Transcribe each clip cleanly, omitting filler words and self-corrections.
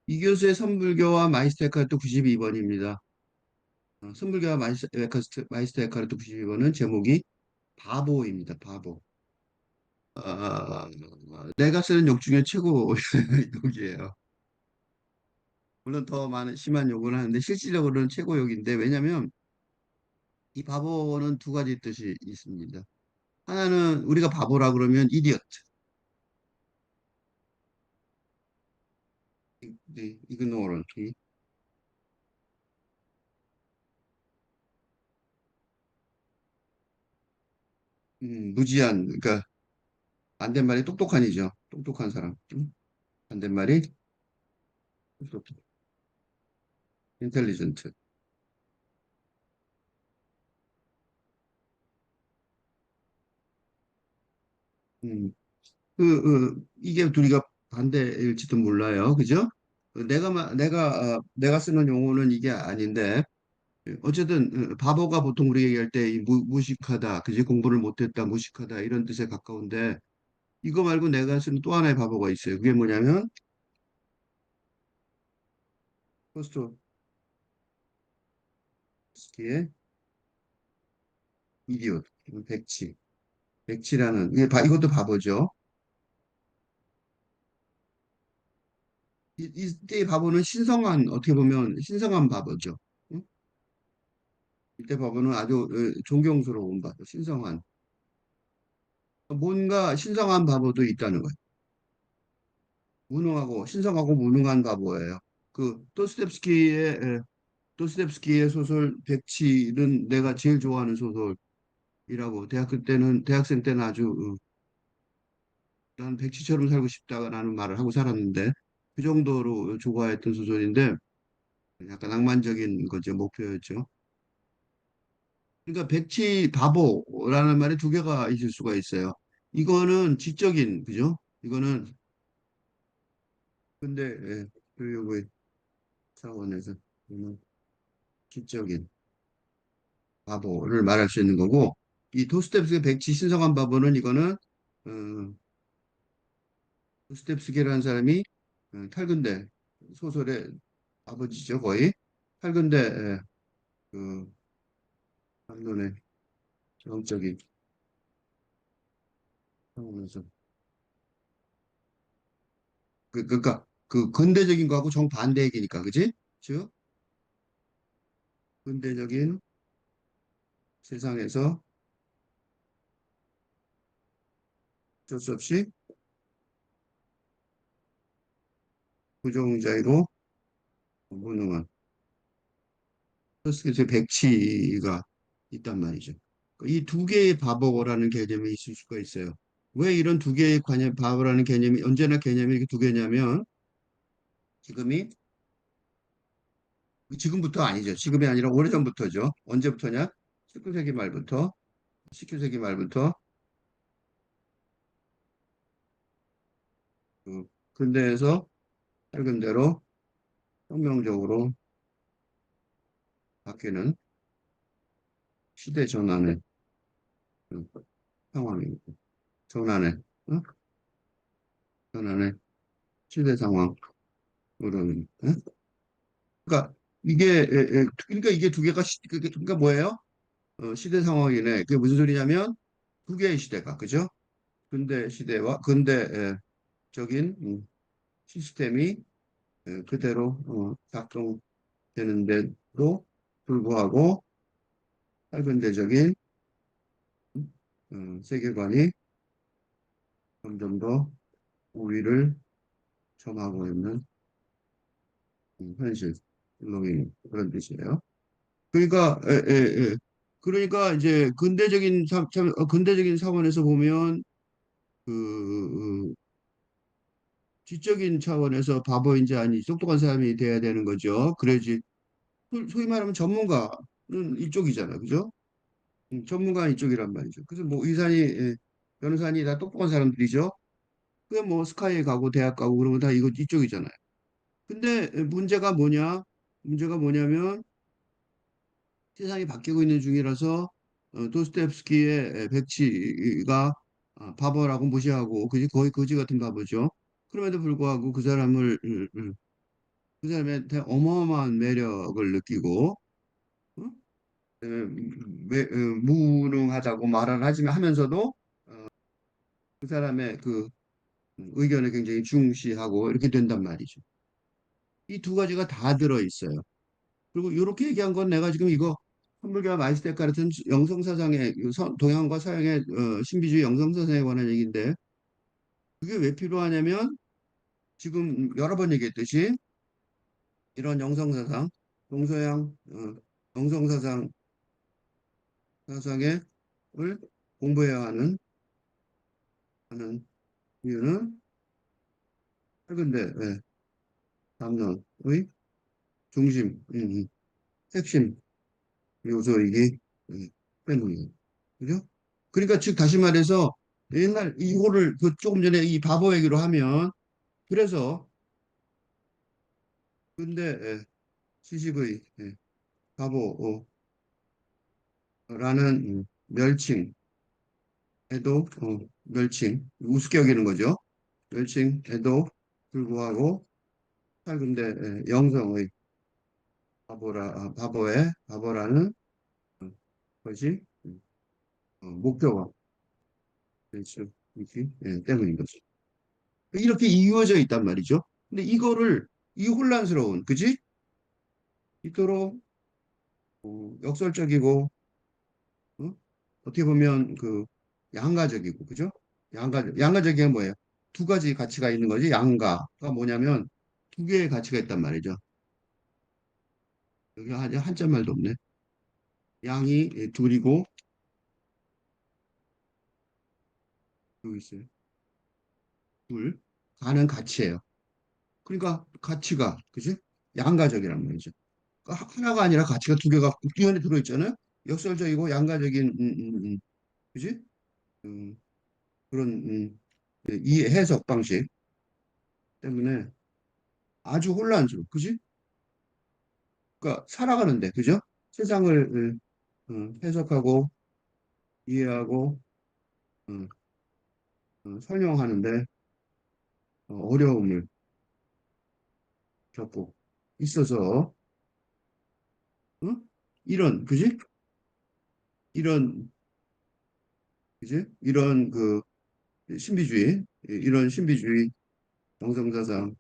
이 교수의 선불교와 마이스터 에카르트 92번입니다. 선불교와 마이스터 에카르트 92번은 제목이 바보입니다. 바보. 내가 쓰는 욕 중에 최고 욕이에요. 물론 더 많은 심한 욕을 하는데 실질적으로는 최고 욕인데 왜냐하면 이 바보는 두 가지 뜻이 있습니다. 하나는 우리가 바보라 그러면 이디어트, 이그노런트, 무지한, 그러니까 반대말이 똑똑한이죠. 똑똑한 사람. 반대말이 인텔리전트. 음, 이게 둘이가 반대일지도 몰라요. 그죠? 내가 쓰는 용어는 이게 아닌데, 어쨌든, 바보가 보통 우리 얘기할 때 무식하다, 그지? 공부를 못했다, 무식하다, 이런 뜻에 가까운데, 이거 말고 내가 쓰는 또 하나의 바보가 있어요. 그게 뭐냐면, 포스토스키의 이디엇, 백치. 백치라는, 이것도 바보죠. 이때 바보는 어떻게 보면 신성한 바보죠. 응? 이때 바보는 아주 존경스러운 바보, 신성한. 뭔가 신성한 바보도 있다는 거예요. 신성하고 무능한 바보예요. 그 도스텝스키의 소설 백치는 내가 제일 좋아하는 소설이라고 대학생 때는 아주 난 백치처럼 살고 싶다라는 말을 하고 살았는데 그 정도로 좋아했던 소설인데 약간 낭만적인 거죠, 목표였죠. 그러니까 백치 바보라는 말이 두 개가 있을 수가 있어요. 이거는 지적인, 그죠? 이거는 근데 교육의 차원에서 음, 지적인 바보를 말할 수 있는 거고 이 도스토옙스키의 백지 신성한 바보는 이거는 어, 도스토옙스키라는 사람이 탈근대 소설의 아버지죠 거의 탈근대 그 담론의 정적인 차원에서 그러니까 그 근대적인 거하고 정반대 얘기니까 그지? 즉 근대적인 세상에서 어쩔 수 없이 부정자유로 무능한 그래서 백치가 있단 말이죠. 이 두 개의 바보라는 개념이 있을 수가 있어요. 왜 이런 두 개의 바보라는 개념이 언제나 개념이 이렇게 두 개냐면 지금이 지금부터 아니죠. 지금이 아니라 오래전부터죠. 언제부터냐? 19세기 말부터 19세기 말부터 그 근대에서 밝은 대로 혁명적으로 바뀌는 시대 전환의 그 상황입니다. 전환의 어? 전환의 시대 상황으로 그러니까 그러니까 이게 두 개가 그러니까 뭐예요? 시대 상황이네. 그게 무슨 소리냐면 두 개의 시대가 그죠? 근대 시대와 근대적인 시스템이 그대로 작동되는데도 불구하고 탈근대적인 세계관이 점점 더 우위를 점하고 있는 현실 슬로인 그런 뜻이에요. 그러니까 그러니까 이제 근대적인 사원에서 보면 그 지적인 차원에서 바보인지 아닌지 똑똑한 사람이 돼야 되는 거죠. 그래야지 소위 말하면 전문가는 이쪽이잖아, 그죠? 전문가는 이쪽이란 말이죠. 그래서 뭐 변호사니 다 똑똑한 사람들이죠. 그게 뭐 스카이에 가고 대학 가고 그러면 다 이거 이쪽이잖아요. 근데 문제가 뭐냐면 세상이 바뀌고 있는 중이라서 도스토옙스키의 백치가 바보라고 무시하고 거의 거지 같은 바보죠. 그럼에도 불구하고 그 사람을 그 사람한테 어마어마한 매력을 느끼고, 어? 무능하다고 말은 하지만 하면서도 그 사람의 그 의견을 굉장히 중시하고 이렇게 된단 말이죠. 이 두 가지가 다 들어 있어요. 그리고 이렇게 얘기한 건 내가 지금 이거 선물교와 마이스테카 같은 영성사상의 동양과 서양의 신비주의 영성사상에 관한 얘기인데 그게 왜 필요하냐면 지금 여러 번 얘기했듯이 이런 영성사상, 동서양 영성사상 사상을 공부해야 하는 이유는 근데 담론의 중심, 핵심 요소이기 때문이에요. 그죠? 그러니까 즉 다시 말해서 옛날 이거를 그 조금 전에 이 바보 얘기로 하면 그래서 근데 시집의 바보라는 멸칭에도 멸칭 우습게 여기는 거죠. 멸칭에도 불구하고 근데 영성의 바보라는 것이 목표가 될수 있기 때문인 거죠. 이렇게 이루어져 있단 말이죠. 근데 이거를 이 혼란스러운 그지? 이토록 역설적이고 어? 어떻게 보면 그 양가적이고 그죠? 양가적인 게 뭐예요? 두 가지 가치가 있는 거지. 양가가 뭐냐면 두 개의 가치가 있단 말이죠. 여기 한자 말도 없네. 양이 둘이고 여기 있어요. 둘. 가는 가치예요. 그러니까 가치가 그지? 양가적이란 말이죠. 그러니까 하나가 아니라 가치가 두 개가 이 안에 들어있잖아요. 역설적이고 양가적인 그지? 음, 그런 이 해석 방식 때문에 아주 혼란스러워. 그지? 그러니까 살아가는데 그죠? 세상을 해석하고 이해하고 음, 설명하는데 어려움을 겪고 있어서 이런 그지? 이런 그지? 이런 그 신비주의 이런 신비주의 정성사상을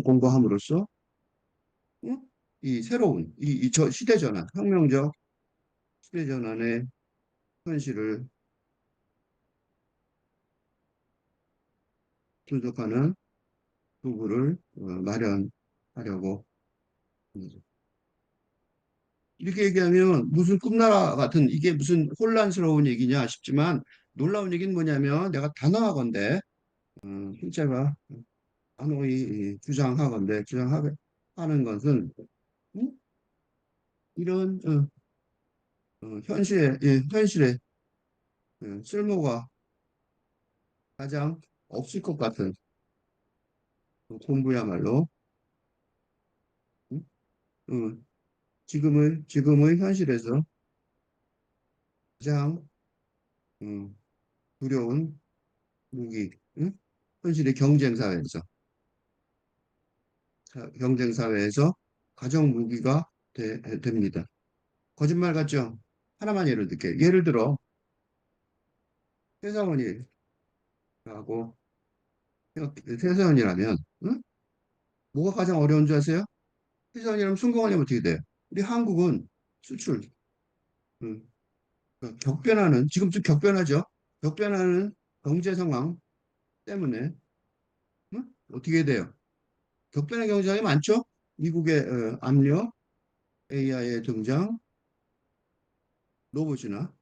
공부함으로써 이 새로운 저 시대전환, 혁명적 시대전환의 현실을 분석하는 도구를 마련하려고 합니다. 이렇게 얘기하면 무슨 꿈나라 같은 이게 무슨 혼란스러운 얘기냐 싶지만 놀라운 얘기는 뭐냐면 내가 단호하건대 실제가 단호히 주장하는 것은 음? 이런 현실에 쓸모가 가장 없을 것 같은 공부야말로 음? 어, 지금의 현실에서 가장 음, 두려운 무기, 현실의 경쟁 사회에서 가장 무기가 됩니다. 거짓말 같죠? 하나만 예를 들게. 예를 들어 회사원이라고 회사원이라면 뭐가 가장 어려운 줄 아세요? 회사원이라면 성공하려면 어떻게 돼요? 우리 한국은 수출, 음, 격변하는 지금 좀 격변하죠. 격변하는 경제 상황 때문에 어떻게 돼요? 격변의 경쟁이 많죠? 미국의 압력, AI의 등장, 로봇이나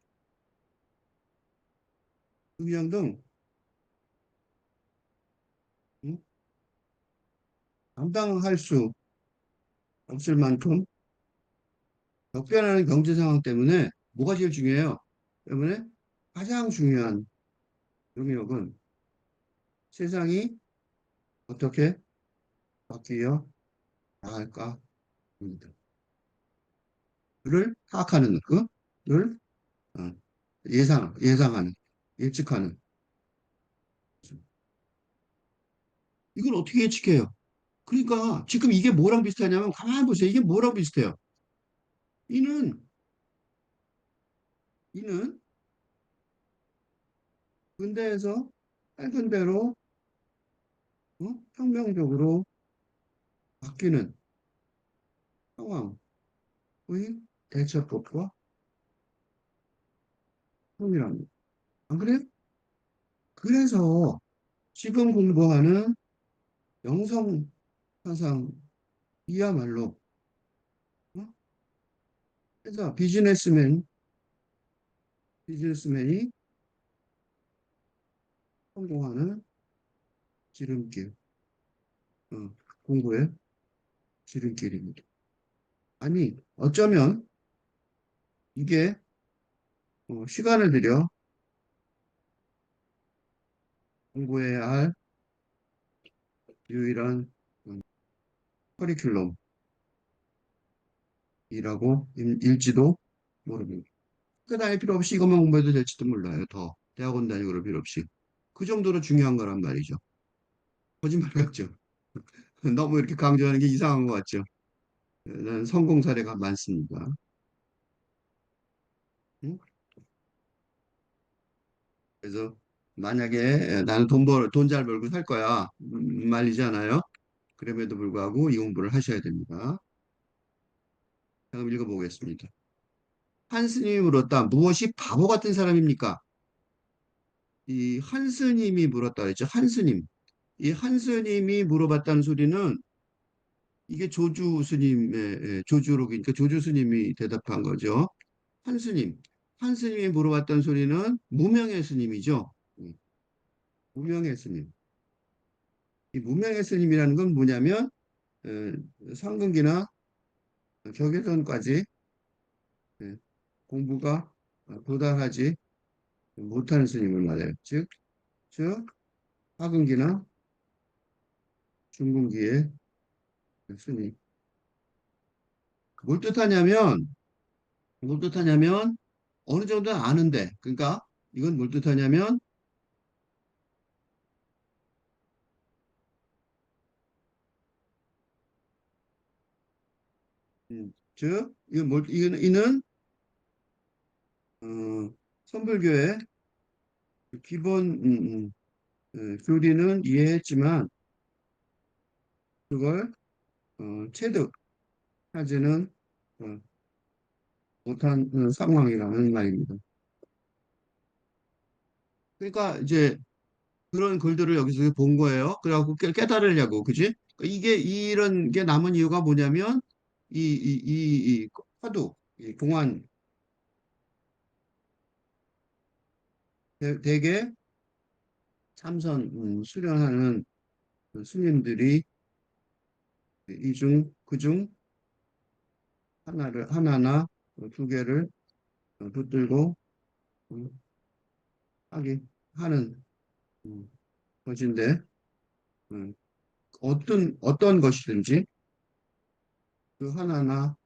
등등 음, 감당할 수 없을 만큼 격변하는 경제 상황 때문에 뭐가 제일 중요해요? 때문에 가장 중요한 영역은 세상이 어떻게 바뀌어 나갈까 합니다. 그를 파악하는 그를 어, 예상하는 예측하는 이걸 어떻게 예측해요? 그러니까 지금 이게 뭐랑 비슷하냐면 가만히 보세요. 이게 뭐랑 비슷해요? 이는 이는 근대에서 밝은 대로 혁명적으로 바뀌는 상황의 대처법과 통일합니다. 안 그래요? 그래서 지금 공부하는 영성 사상이야말로 어? 그래서 비즈니스맨이 성공하는 지름길, 공부의 지름길입니다. 아니, 어쩌면 이게 시간을 들여 공부해야 할 유일한 커리큘럼이라고 일지도 모릅니다. 그 다닐 필요 없이 이것만 공부해도 될지도 몰라요. 더 대학원 다니고 그럴 필요 없이. 그 정도로 중요한 거란 말이죠. 거짓말 같죠? 너무 이렇게 강조하는 게 이상한 것 같죠? 난 성공 사례가 많습니다. 응? 그래서 만약에 나는 돈 잘 벌고 살 거야 말이잖아요. 그럼에도 불구하고 이 공부를 하셔야 됩니다. 다음 읽어보겠습니다. 한 스님이 물었다. 무엇이 바보 같은 사람입니까? 이 한 스님이 물었다 그랬죠. 한 스님. 이 한 스님이 물어봤다는 소리는 이게 조주 스님의 조주록이니까 조주 스님이 대답한 거죠. 한 스님. 한 스님이 물어봤다는 소리는 무명의 스님이죠. 무명의 스님. 이 무명의 스님이라는 건 뭐냐면 상근기나 격예선까지 예, 공부가 도달하지 못하는 스님을 말해요. 즉 하근기나 중근기의 스님. 뭘 뜻하냐면 뭘 뜻하냐면 어느 정도는 아는데 그러니까 이건 뭘 뜻하냐면 즉 이는 선불교의 기본 교리는 이해했지만 그걸 체득하지는 어, 못한 상황이라는 말입니다. 그러니까 이제 그런 글들을 여기서 본 거예요. 그래갖고 깨달으려고, 그지? 그러니까 이게 이런 게 남은 이유가 뭐냐면 이 화두, 이 공안 대개 참선 수련하는 그 스님들이 그중 하나나 두 개를 붙들고 음, 하기 하는 음, 것인데 음, 어떤 것이든지 그 하나나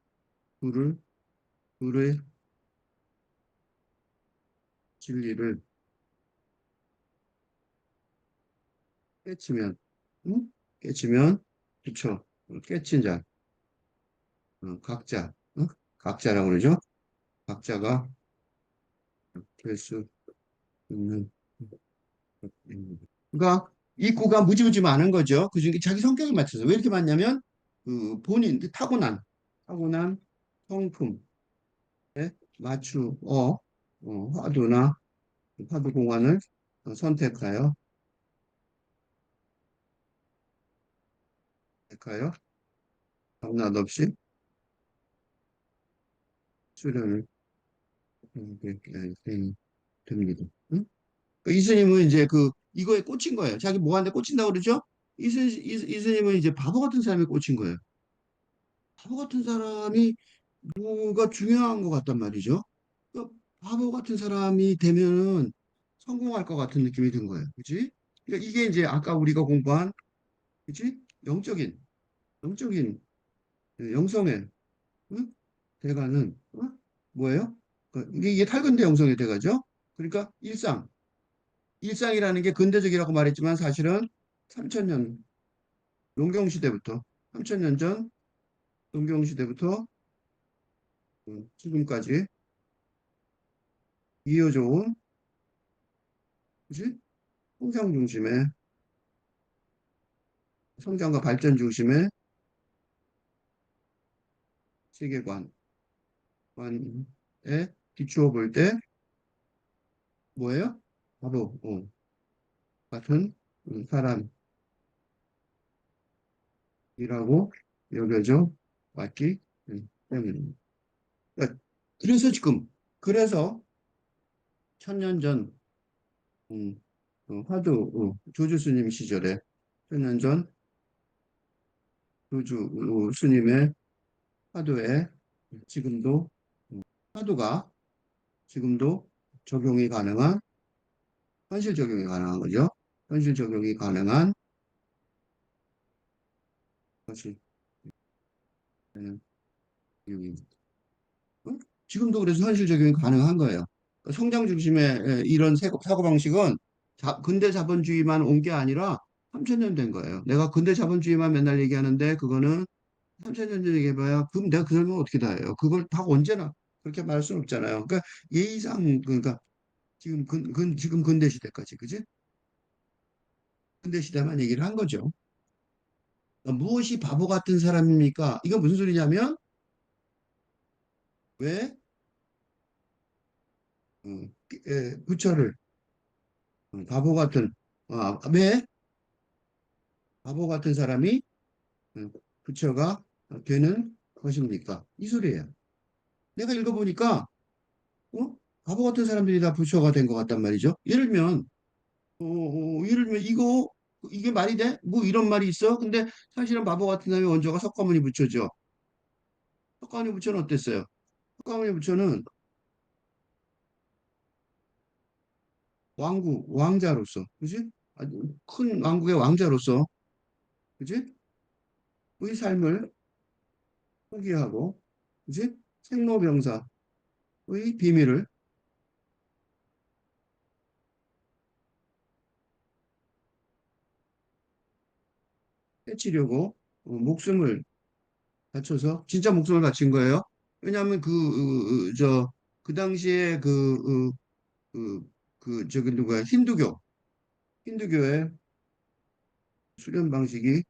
둘을 둘의 진리를 깨치면 깨치면 그쵸 깨친 자 각자 각자라고 그러죠. 각자가 될 수 있는 그러니까 입구가 무지무지 많은 거죠. 그중에 자기 성격에 맞춰서 왜 이렇게 많냐면 그 본인 그 타고난 성품에 맞추어 화두나 화두 공안을 선택하여 밤낮 없이 수련을 됩니다. 응? 그 이스님은 이제 이거에 꽂힌 거예요. 자기 뭐 하는데 꽂힌다고 그러죠? 이스님은 이제 바보 같은 사람이 꽂힌 거예요. 바보 같은 사람이 뭐가 중요한 것 같단 말이죠. 그 바보 같은 사람이 되면은 성공할 것 같은 느낌이 든 거예요. 그치? 그러니까 이게 이제 아까 우리가 공부한, 그치? 영적인, 영성의, 응? 대가는, 뭐예요? 이게 탈근대 영성의 대가죠? 그러니까 일상이라는 게 근대적이라고 말했지만 사실은 3천년 농경시대부터 3천년 전 농경시대부터 지금까지 이어져 온 그지? 성장 중심의 성장과 발전 중심의 세계관에 비추어 볼 때 뭐예요? 바로 같은 사람이라고 여겨져 왔기 때문입니다. 그러니까 그래서 지금 그래서 천년 전 화두 조주 스님 시절에 천년 전 조주 스님의 화두에 지금도 화두가 지금도 적용이 가능한 현실 적용이 가능한 거죠. 현실 적용이 가능한 것이 되는 이유입니다. 어? 지금도 그래서 현실 적용이 가능한 거예요. 그러니까 성장 중심의 이런 사고방식은 근대 자본주의만 온 게 아니라 3천년 된 거예요. 내가 근대 자본주의만 맨날 얘기하는데 그거는 3천년 전 얘기해봐야 그럼 내가 그 설명 어떻게 다 해요? 그걸 다 언제나 그렇게 말할 수는 없잖아요. 그러니까 예의상 그러니까 지금 근대 시대까지 그지? 근대 시대만 얘기를 한 거죠. 그러니까 무엇이 바보 같은 사람입니까? 이건 무슨 소리냐면 왜 부처를 바보 같은 왜 바보 같은 사람이 부처가 되는 것입니까? 이 소리예요. 내가 읽어보니까 바보 같은 사람들이 다 부처가 된 것 같단 말이죠. 예를 들면 이게 말이 돼? 뭐 이런 말이 있어? 근데 사실은 바보 같은 사람이 원조가 석가모니 부처죠. 석가모니 부처는 어땠어요? 석가모니 부처는 왕자로서, 그지? 아주 큰 왕국의 왕자로서, 그지? 의 삶을 포기하고, 그지? 생로병사의 비밀을 해치려고 목숨을 바쳐서, 진짜 목숨을 바친 거예요. 왜냐하면 그 당시에 저기 누구야, 힌두교의 수련 방식에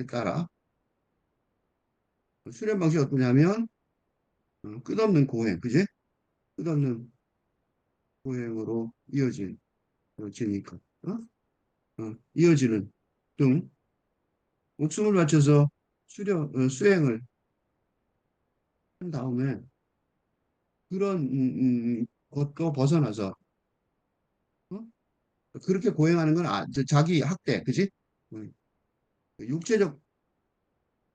따라, 수련 방식이 어떠냐면, 끝없는 고행, 그지? 끝없는 고행으로 이어지니까, 이어지는 등 목숨을 바쳐서 수행을 한 다음에 그런 것도 벗어나서 어? 그렇게 고행하는 건 자기 학대, 그지? 음, 육체적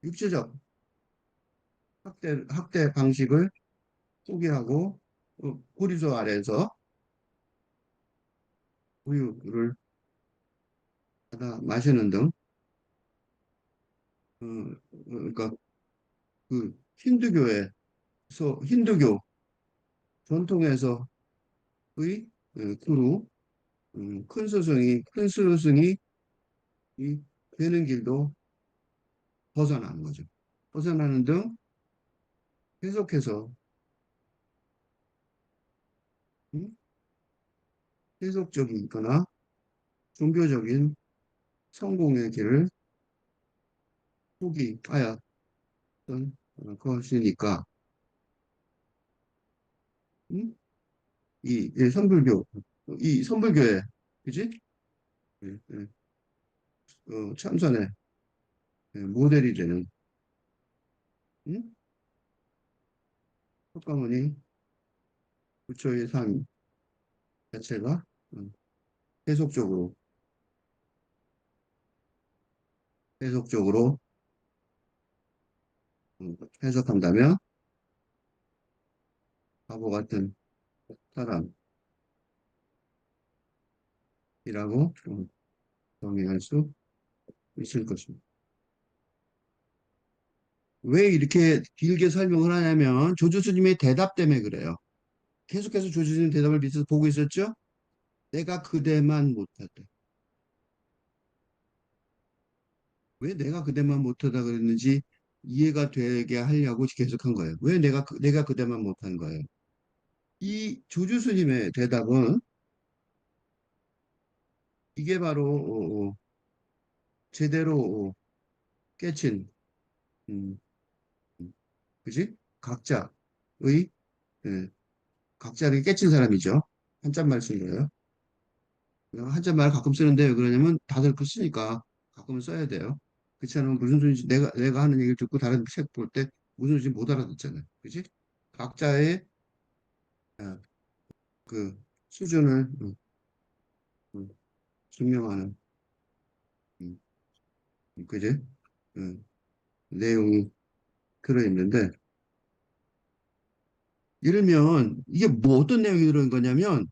육체적 학대 방식을 포기하고 보리수 아래에서 우유를 받아 마시는 등 그러니까 그 힌두교 전통에서의 구루 큰 스승이 되는 길도 벗어나는 거죠. 벗어나는 등 계속해서 음, 세속적이거나 종교적인 성공의 길을 포기하였던 것이니까 음? 이 선불교의 그지? 예, 예, 참선의 모델이 되는 음? 석가모니 부처의 삶 자체가 계속적으로 계속적으로 해석한다면 바보 같은 사람이라고 정의할 수 있을 것입니다. 왜 이렇게 길게 설명을 하냐면 조조스님의 대답 때문에 그래요. 계속해서 조조스님 대답을 밑에서 보고 있었죠? 내가 그대만 못하다. 왜 내가 그대만 못하다 그랬는지 이해가 되게 하려고 계속한 거예요. 왜 내가 그대만 못한 거예요. 이 조주 스님의 대답은 이게 바로 제대로 깨친 음, 그지? 각자의 예, 각자를 깨친 사람이죠. 한자말 쓴 거예요. 한자말 가끔 쓰는데 왜 그러냐면 다들 그 쓰니까 가끔은 써야 돼요. 그렇지 않으면 무슨 소리인지 내가 하는 얘기를 듣고 다른 책 볼 때 무슨 소리인지 못 알아듣잖아요. 그지? 각자의 어, 그 수준을 음, 증명하는 음, 그지? 내용이 들어있는데 이러면 이게 뭐 어떤 내용이 들어있는 거냐면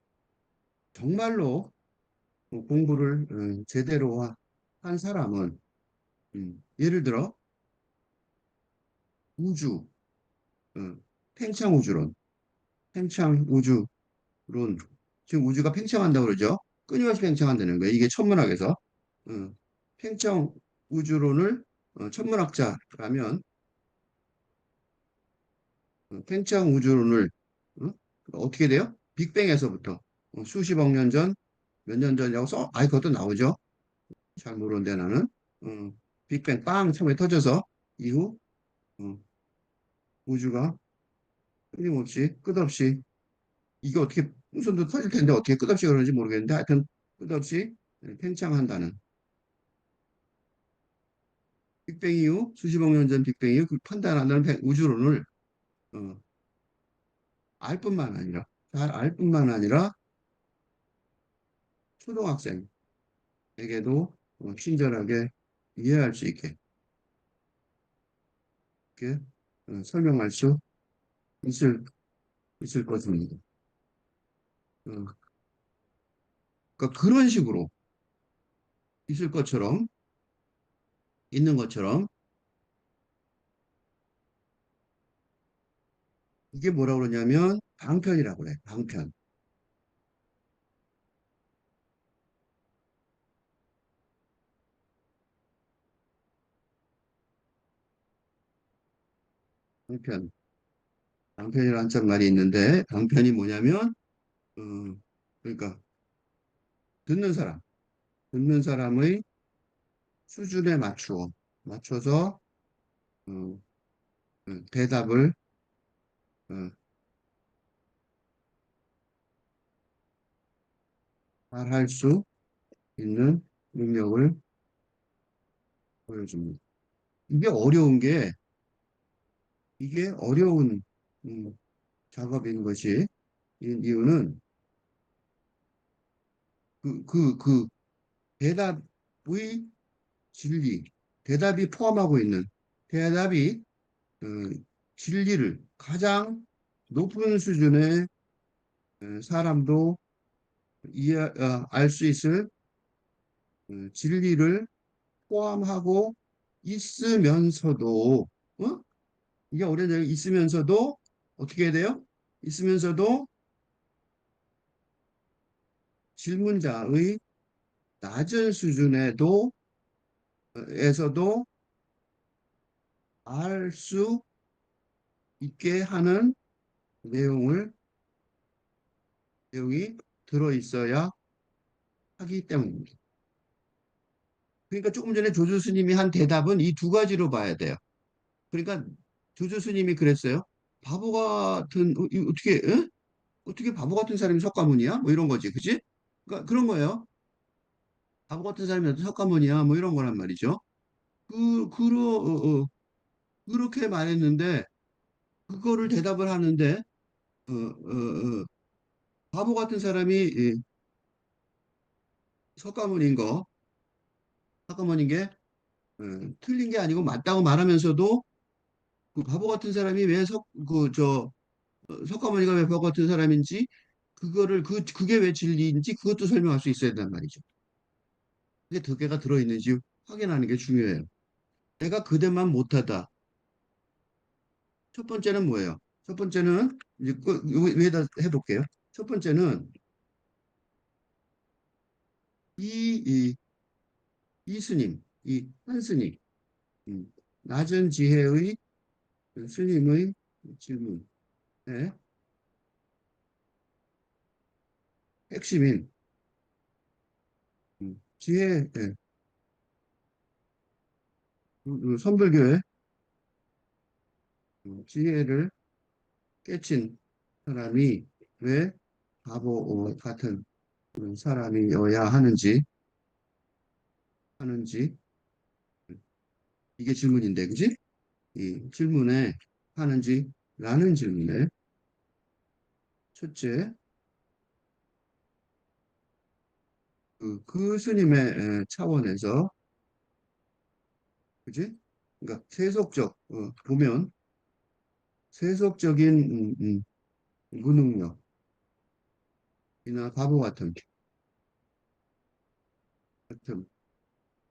정말로 공부를 제대로 한 사람은 예를 들어 우주, 어, 팽창우주론, 팽창우주론 지금 우주가 팽창한다고 그러죠? 끊임없이 팽창한다는 거예요. 이게 천문학에서 어, 팽창우주론을 천문학자라면 팽창우주론을 어떻게 돼요? 빅뱅에서부터 수십억 년 전, 몇 년 전이라고 아이 그것도 나오죠. 잘 모르는데 나는 어, 빅뱅 빵 처음에 터져서 이후 어, 우주가 끊임없이 끝없이 이게 어떻게 풍선도 터질 텐데 어떻게 끝없이 그러는지 모르겠는데 하여튼 끝없이 팽창한다는 빅뱅 이후 수십억 년 전 빅뱅 이후 그 판단한다는 우주론을 어, 알 뿐만 아니라 잘 알 뿐만 아니라 초등학생에게도 친절하게 이해할 수 있게 이렇게 설명할 수 있을 있을 것입니다. 어, 그러니까 그런 식으로 있을 것처럼 있는 것처럼 이게 뭐라 그러냐면 방편이라고 그래. 방편. 방편. 방편이라는 한자 말이 있는데 방편이 뭐냐면 어, 그러니까 듣는 사람, 듣는 사람의 수준에 맞춰서 어, 대답을 어, 말할 수 있는 능력을 보여줍니다. 이게 어려운 게 이게 어려운 음, 작업인 것이 이유는 그 대답의 진리, 대답이 포함하고 있는 대답이 어, 진리를 가장 높은 수준의 사람도 알 수 있을 진리를 포함하고 있으면서도 어? 이게 어려운 점이 있으면서도 어떻게 해야 돼요? 있으면서도 질문자의 낮은 수준에도 에서도 알 수 있게 하는 내용을 내용이 들어 있어야 하기 때문입니다. 그러니까 조금 전에 조조 스님이 한 대답은 이 두 가지로 봐야 돼요. 그러니까 조조 스님이 그랬어요. 바보 같은 이거 어떻게 어떻게 바보 같은 사람이 석가모니야? 뭐 이런 거지, 그지? 그러니까 그런 거예요. 바보 같은 사람이 석가모니야? 뭐 이런 거란 말이죠. 그렇게 말했는데 그거를 대답을 하는데 바보 같은 사람이 석가모니인 거, 석가모니인 게 틀린 게 아니고 맞다고 말하면서도 그 바보 같은 사람이 왜 석가모니가 왜 바보 같은 사람인지 그거를 그게 왜 진리인지 그것도 설명할 수 있어야 된단 말이죠. 그게 두 개가 들어있는지 확인하는 게 중요해요. 내가 그대만 못하다. 첫 번째는 뭐예요? 첫 번째는 이제 위에다 해볼게요. 첫 번째는 이, 이, 이 스님, 이 한 스님. 음, 낮은 지혜의 스님의 질문. 네, 핵심인 지혜, 네, 선불교의 지혜를 깨친 사람이 왜 바보 같은 사람이어야 하는지, 이게 질문인데, 그지? 이 질문에 하는지라는 질문에 첫째, 그 스님의 차원에서, 그지? 그러니까 보면 세속적인 무능력이나 바보 같은,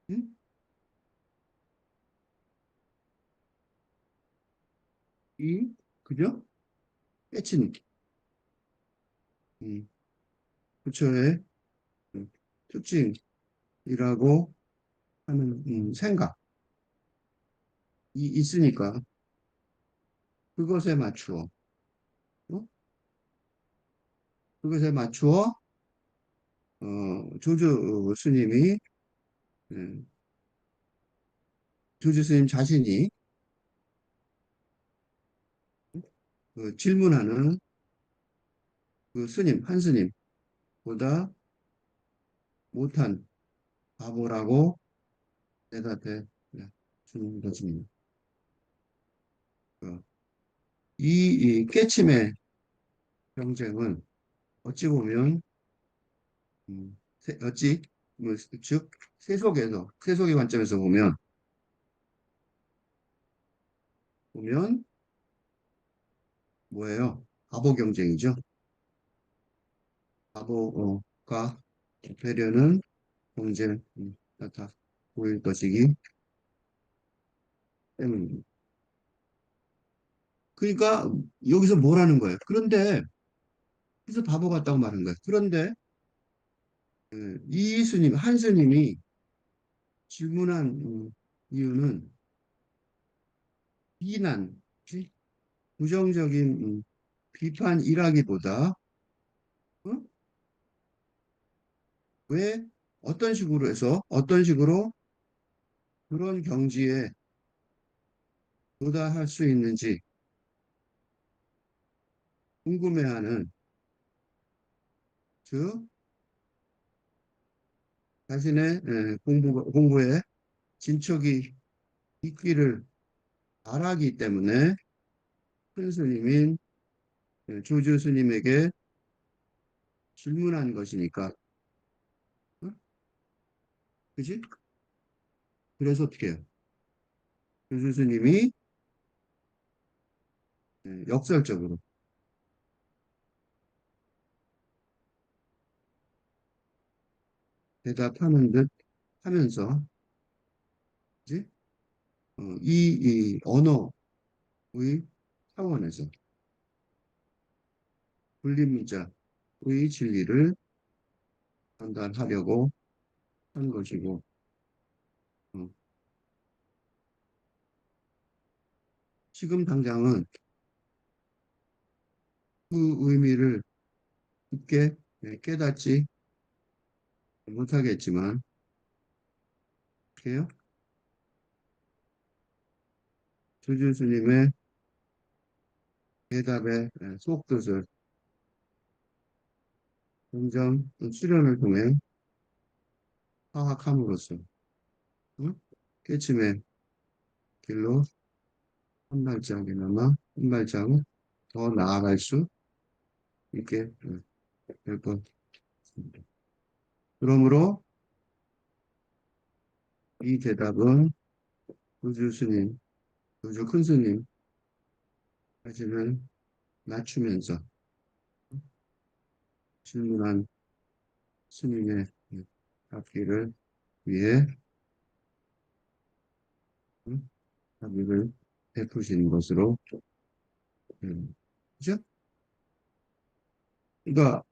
음? 이, 그죠? 깨친, 음, 부처의 음, 특징이라고 하는 생각이 있으니까 그것에 맞추어, 어? 그것에 맞추어 조주 스님이 음, 조주 스님 자신이 질문하는 그 스님 한 스님보다 못한 바보라고 대답해 주는 것입니다. 어, 이 깨침의 경쟁은 어찌 보면 어찌 즉 세속의 관점에서 보면 뭐예요? 바보 경쟁이죠. 바보가 되려는 경쟁 같아 보일 것이기 때문입니다. 그러니까 여기서 뭐라는 거예요? 그런데 그래서 바보 같다고 말한 거예요. 그런데 이 스님 한 스님이 질문한 이유는 비난, 부정적인 비판이라기보다 어? 왜 어떤 식으로 그런 경지에 도달할 수 있는지 궁금해하는 즉 자신의 공부에 진척이 있기를 바라기 때문에 큰 스님인 조주 스님에게 질문한 것이니까 어? 그지? 그래서 어떻게 해요? 조주 스님이 역설적으로 대답하는 듯 하면서 그지? 이 언어의 차원에서 불린문자의 진리를 전달하려고 한 것이고 어, 지금 당장은 그 의미를 깊게 깨닫지 못하겠지만 그래요? 조준 스님의 대답의 속뜻을 점점 수련을 통해 파악함으로써 어? 깨침의 길로 한 발자국 더 나아갈 수 있게 될 것 같습니다. 그러므로 이 대답은 조주 스님, 조주 큰 스님 자신을 낮추면서 질문한 스님의 답기를 위해 답을 베푸시는 것으로 그죠? 그러니까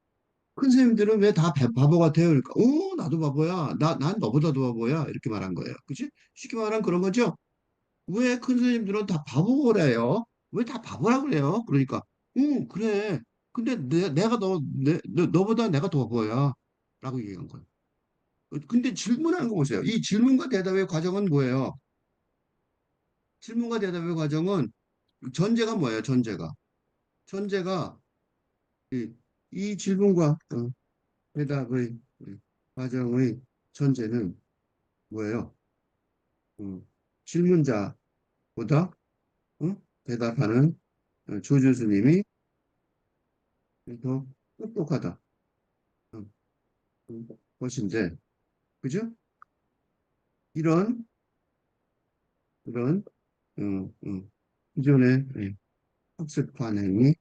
큰 스님들은 왜 다 바보 같아요? 그러니까 나도 바보야. 난 너보다도 바보야. 이렇게 말한 거예요. 그치? 쉽게 말하면 그런 거죠? 왜 큰 스님들은 다 바보래요? 왜 다 바보라 그래요? 그러니까, 응, 그래. 근데 내가 너보다 내가 더 바보야. 라고 얘기한 거예요. 근데 질문하는 거 보세요. 이 질문과 대답의 과정은 뭐예요? 질문과 대답의 과정은 전제가 뭐예요? 전제가 이, 이 질문과 대답의 과정의 전제는 뭐예요? 음, 질문자보다 대답하는 조주 스님이 더 똑똑하다. 음, 것인데, 그죠? 이런, 이런, 기존의 학습 관행이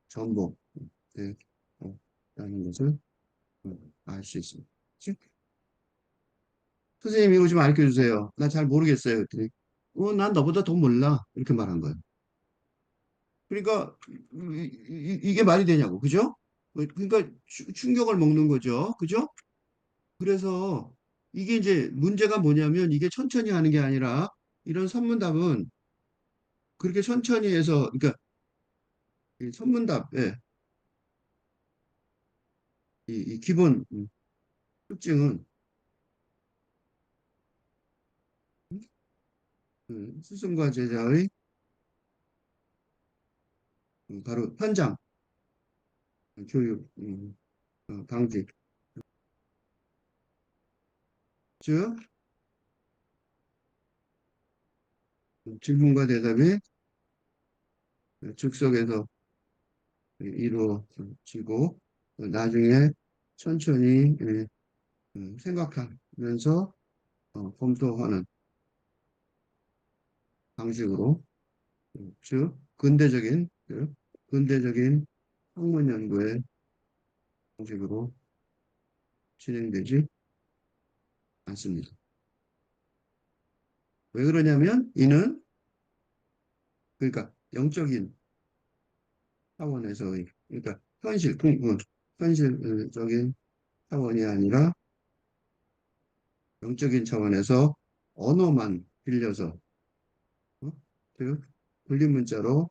전복되라는 것을 알 수 있습니다. 그치? 선생님 이거 좀 알려 주세요. 나 잘 모르겠어요. 그랬더니, 난 너보다 더 몰라. 이렇게 말한 거예요. 그러니까 이게 말이 되냐고, 그죠? 그러니까 충격을 먹는 거죠, 그죠? 그래서 이게 이제 문제가 뭐냐면 이게 천천히 하는 게 아니라 이런 선문답은 그렇게 천천히 해서 그러니까 이 선문답의 이 기본 특징은 스승과 제자의 바로 현장 교육 방지, 즉 질문과 대답이 즉석에서 이루어지고 나중에 천천히 생각하면서 검토하는 방식으로 즉 근대적인 학문 연구의 방식으로 진행되지 않습니다. 왜 그러냐면 이는 그러니까 영적인 차원에서의 그러니까 현실적인 차원이 아니라 영적인 차원에서 언어만 빌려서 어? 즉 불린 문자로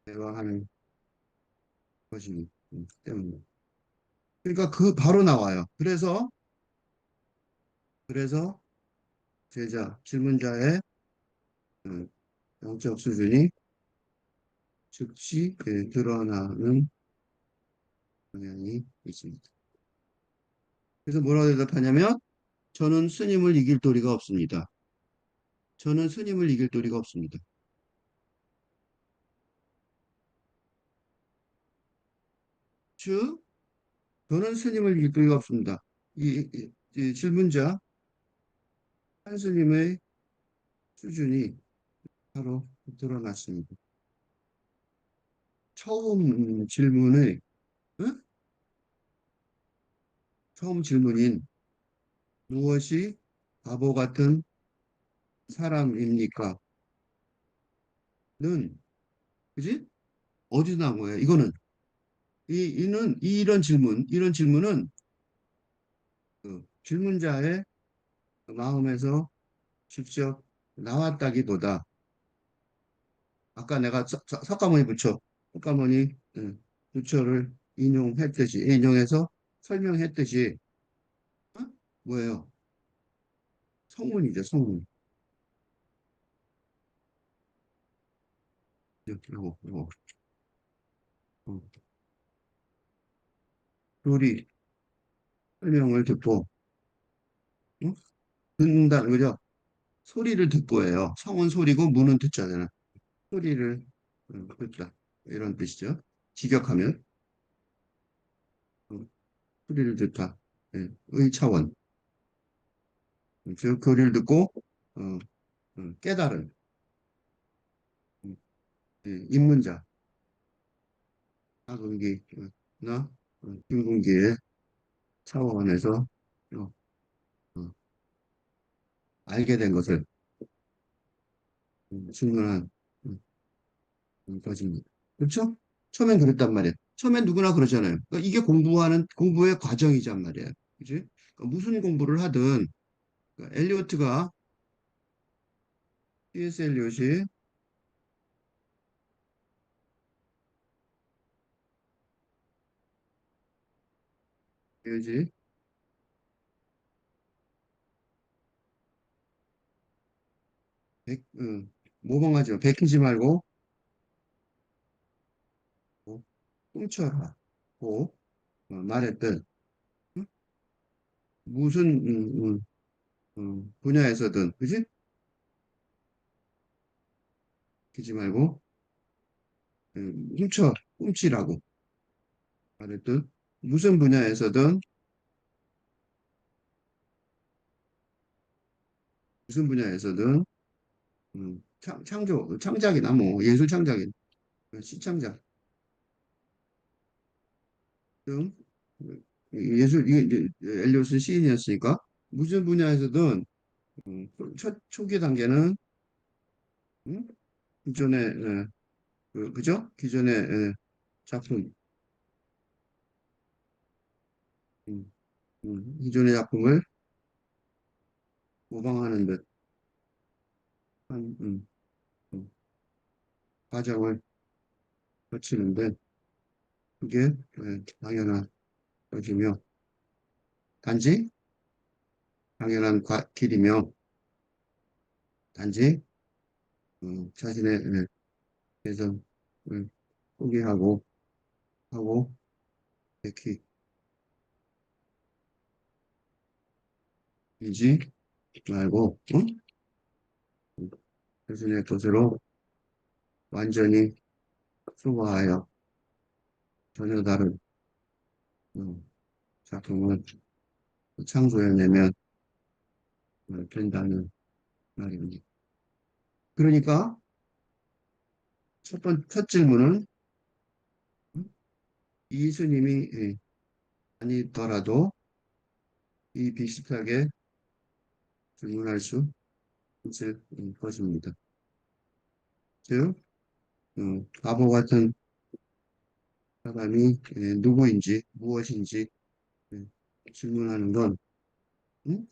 대화하는 것이기 때문에 그러니까 그 바로 나와요. 그래서 제자 질문자의 음, 영적 수준이 즉시 드러나는 경향이 있습니다. 그래서 뭐라고 대답하냐면 저는 스님을 이길 도리가 없습니다. 저는 스님을 이길 도리가 없습니다. 즉 저는 스님을 이길 도리가 없습니다. 이 질문자 한 스님의 수준이 바로 드러났습니다. 처음 질문의 응? 처음 질문인 무엇이 바보 같은 사람입니까? 는 그지? 어디서 나온 거예요? 이거는 이런 질문은 그 질문자의 마음에서 직접 나왔다기보다 아까 내가 석가모니 부처 석가모니 부처를 인용해서 설명했듯이 어? 뭐예요? 성문이죠, 성문. 이거, 어, 요리 설명을 듣고 응? 듣는다는 거죠. 소리를 듣고예요. 성은 소리고 문은 듣잖아요. 소리를 듣다 이런 뜻이죠. 직역하면 어, 소리를 듣다 의 차원. 즉 소리를 듣고 어, 깨달은 입문자 사근기나 중근기의 차원에서 어, 어, 알게 된 것을 증명한 것입니다. 그렇죠? 처음엔 그랬단 말이에요. 처음엔 누구나 그러잖아요. 그러니까 이게 공부의 과정이란 말이에요. 그지? 그러니까 무슨 공부를 하든 그러니까 엘리어트가 T.S. 엘리엇이 뭐지? 모방하지 마. 베끼지 말고 훔쳐라. 고 말했던 응? 무슨 분야에서든 그지? 끼지 말고 훔치라고 말했던 무슨 분야에서든 무슨 분야에서든 창작이나 뭐 예술 창작인 시창작 등 예술 이게 이제 엘리엇은 시인이었으니까 무슨 분야에서든 초기 단계는 음, 기존의 그죠? 기존의 작품 음, 기존의 작품을 모방하는 듯한 음, 과정을 거치는데 그게 당연한 것이며 단지 당연한 길이며 단지 자신의 개성을 포기하고 하고 베끼지 말고 자신의 것으로 완전히 수거하여 전혀 다른 작품을 창조해내면 된다는 말입니다. 그러니까 첫 질문은 음, 이 스님이 아니더라도 이 비슷하게 질문할 수 있을 것입니다. 즉, 바보 같은 사람이 누구인지 무엇인지 예, 질문하는 건 음?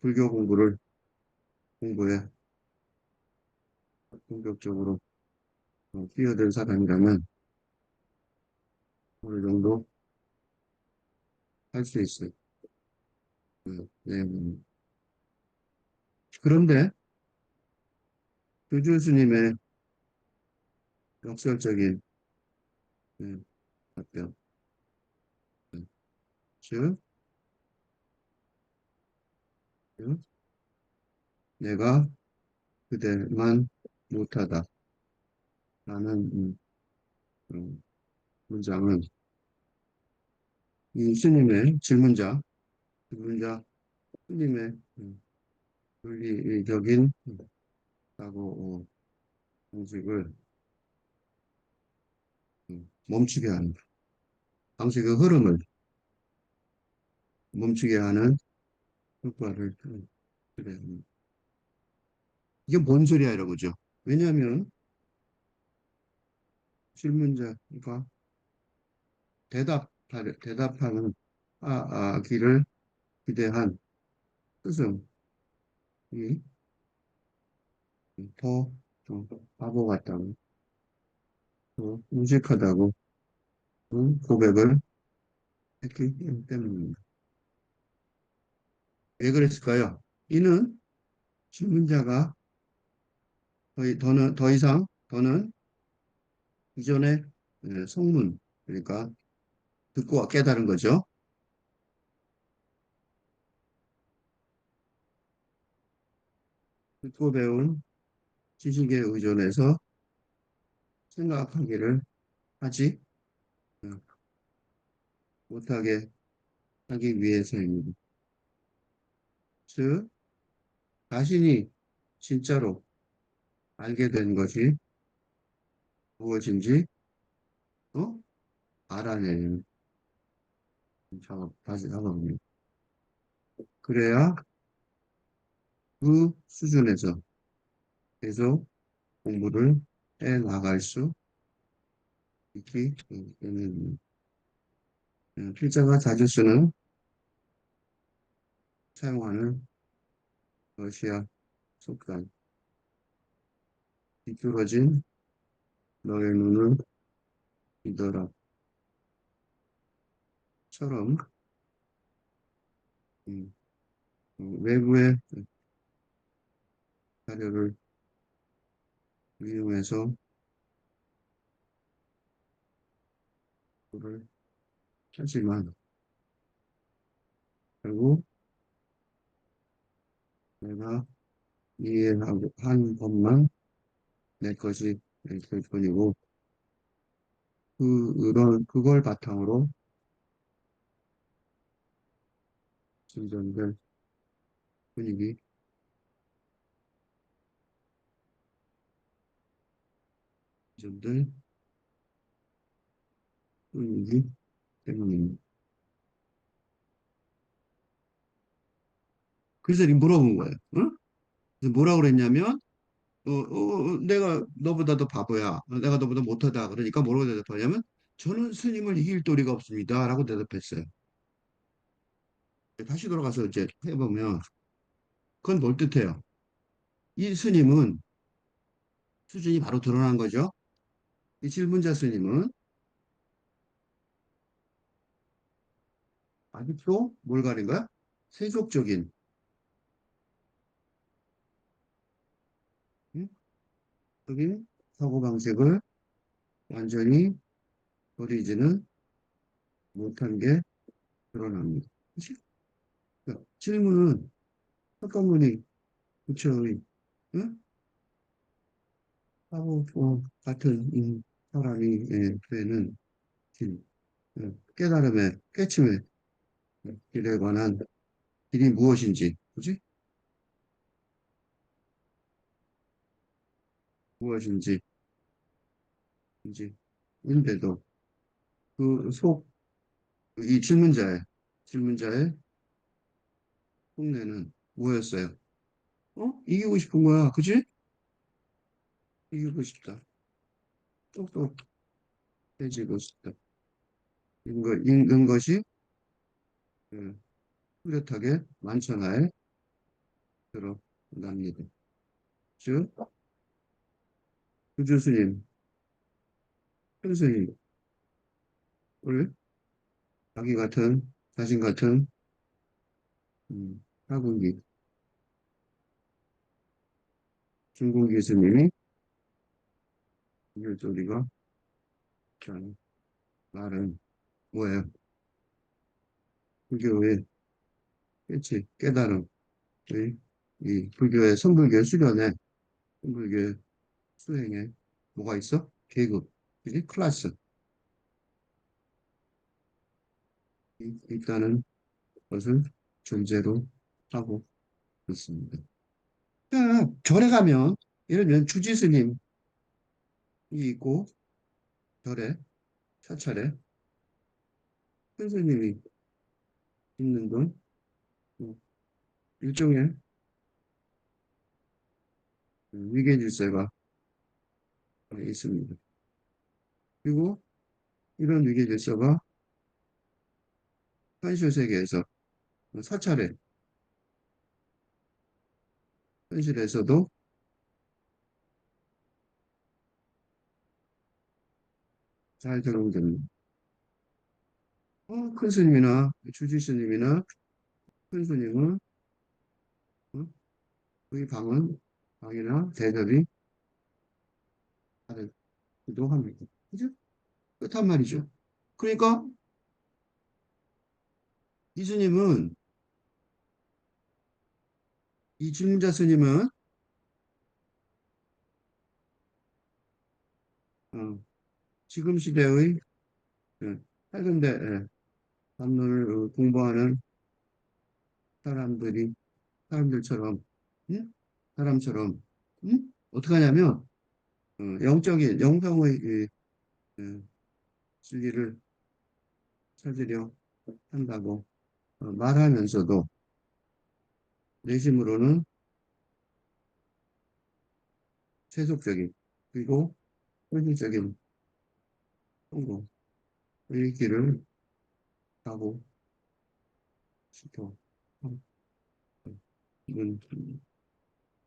불교 공부를 공부에 본격적으로 뛰어든 사람이라면 어느 정도 할 수 있어요. 네. 그런데 조주 스님의 역설적인 예, 답변, 예, 즉, 즉, 내가 그대만 못하다라는 음, 문장은 이 스님의 질문자 스님의 논리적인 사고 방식을 멈추게 하는 방식의 흐름을 멈추게 하는 효과를 그래. 이게 뭔 소리야 이러고죠. 왜냐하면 질문자가 대답하는 기를 기대한 스승이 더좀 바보 같다고 더 무식하다고 고백을 했기 때문입니다. 왜 그랬을까요? 이는 질문자가 더 이상 더는 이전의 성문 그러니까 듣고 깨달은 거죠. 듣고 배운 지식에 의존해서 생각하기를 하지 어, 못하게 하기 위해서입니다. 즉, 자신이 진짜로 알게 된 것이 무엇인지 어? 알아내는 다시 작업입니다. 그래야 그 수준에서 계속 공부를 해 나갈 수 있기 때문입니다. 필자가 자주 쓰는 사용하는 러시아 속담. 비뚤어진 너의 눈을 믿어라. 처럼 음, 외부의 자료를 이용해서 그를 하지만 결국 내가 이해하고 한 것만 내 것이 될 뿐이고 그걸 바탕으로 진전될 분위기, 진전될 분위기 때문입니다. 그래서 이렇게 물어본 거예요. 응? 그래서 뭐라고 그랬냐면 내가 너보다 더 바보야. 내가 너보다 못하다. 그러니까 뭐라고 대답하냐면 저는 스님을 이길 도리가 없습니다. 라고 대답했어요. 다시 돌아가서 이제 해보면 그건 뭘 뜻해요? 이 스님은 수준이 바로 드러난 거죠. 이 질문자 스님은 아직도 뭘 가린 거야? 세속적인 음? 적인 사고방식을 완전히 버리지는 못한 게 드러납니다. 그치? 그러니까 질문은 잠깐만이 부처의 응? 하고 같은 사람이 되는 길, 깨달음의 깨침의 길에 관한 길이 무엇인지, 그지? 무엇인지, 이제 인데도 이 질문자의 속내는 뭐였어요? 이기고 싶은 거야, 그지? 이기고 싶다. 똑똑해지고 싶다. 읽은 것이 그, 뚜렷하게 만천하에 드러납니다. 즉, 구주 스님, 큰 스님을 자기 같은, 자신 같은 하군기, 중kun기 스님이 이율조리가 한 말은 뭐예요? 불교의 깨치, 깨달음의 이 불교의 선불교 수련에 선불교 수행에 뭐가 있어? 계급, 그지? 클래스 있다는 것을 전제로 하고 있습니다. 그러니까 절에 가면 예를 들면 주지 스님이 있고 절에 사찰에 큰 스님이 있는 건 일종의 위계 질서가 있습니다. 그리고 이런 위계 질서가 현실 세계에서 사찰에 현실에서도 잘 적용됩니다. 큰 스님이나 주지 스님이나 큰 스님은 그의 방이나 대접이 다르기도 합니다. 그죠? 그렇단 말이죠. 그러니까 이 스님은 이 질문자 스님은 어, 지금 시대의 해근대 법문을 공부하는 사람들이 사람들처럼 응? 사람처럼 어떻게 하냐면 영적인 영성의 어, 진리를 찾으려 한다고 말하면서도 내심으로는 세속적인 그리고 현실적인 통고의 길을 가고 싶어 이건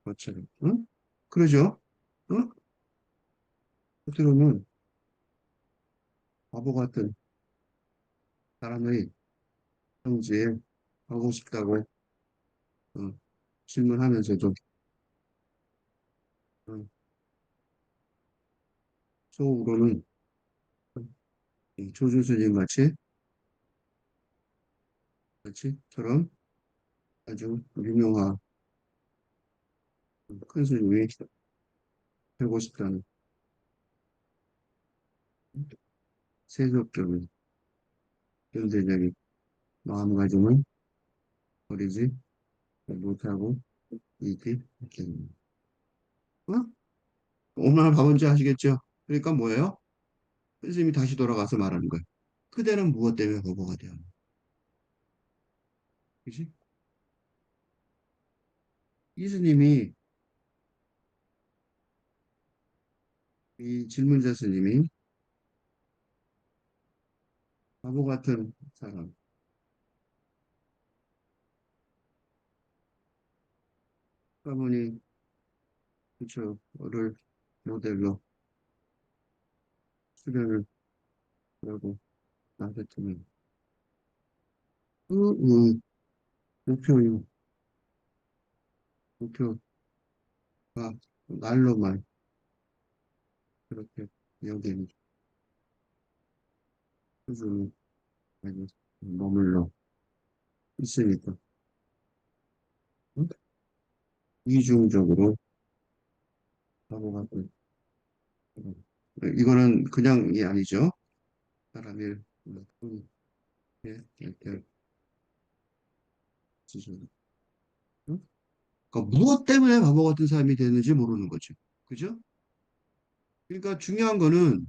것처럼, 응? 그러죠? 응? 그러면 바보 같은 사람의 성질에 하고 싶다고 어, 질문하면서도 어, 속으로는 이 조준수님 같이 아주 유명한 큰 스님이 되고 싶다는 세속적인 현대적인 마음가짐을 버리지 못하고 있기 때문입니다. 어? 얼마나 바본지 아시겠죠? 그러니까 뭐예요? 스님이 다시 돌아가서 말하는 거예요. 그대는 무엇 때문에 바보가 되었나? 그지? 이 스님이, 이 질문자 스님이 바보 같은 사람, 사모니 부처를 모델로 수련을 하고 나섰지만 그 목표, 목표가 말로만 그렇게 여기는 수준이 아주 머물러 있으니까 응? 이중적으로 바보 같은 이거는 그냥이 아니죠. 사람의 이렇게 수준. 응? 그러니까 무엇 때문에 바보 같은 사람이 되는지 모르는 거죠. 그죠? 그러니까 중요한 거는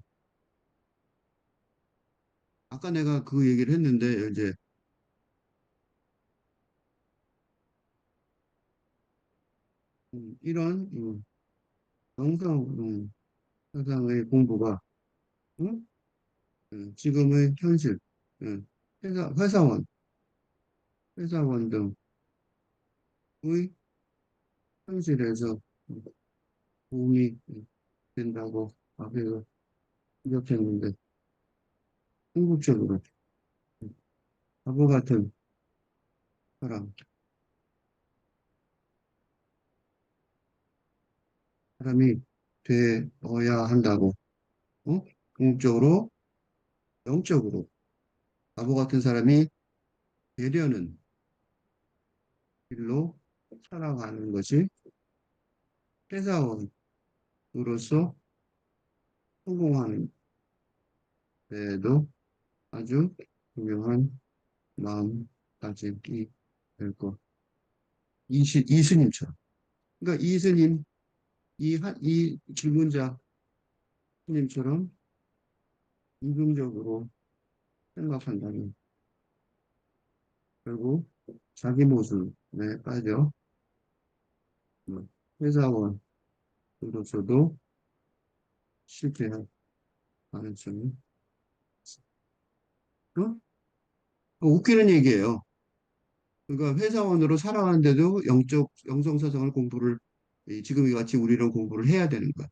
아까 내가 그 얘기를 했는데 이제 이런 영상 사상의 공부가 응? 지금의 현실, 응, 회사원 등의 현실에서 도움이 된다고 하기로 생각했는데 궁극적으로 바보 같은 사람, 사람이 되어야 한다고, 어? 궁극적으로, 영적으로 바보 같은 사람이 되려는 길로 살아가는 것이 회사원으로서 성공하는 데에도 아주 중요한 마음가짐이 될 것. 이스님처럼. 그러니까 이스님, 이 질문자 스님처럼 이중적으로 생각한다면 결국 자기 모습에 빠져 뭐 회사원으로서도 실패할 가능성이 있어. 웃기는 얘기예요. 그러니까 회사원으로 살아가는데도 영성사상을 공부를 지금 이 같이 우리는 공부를 해야 되는 거야.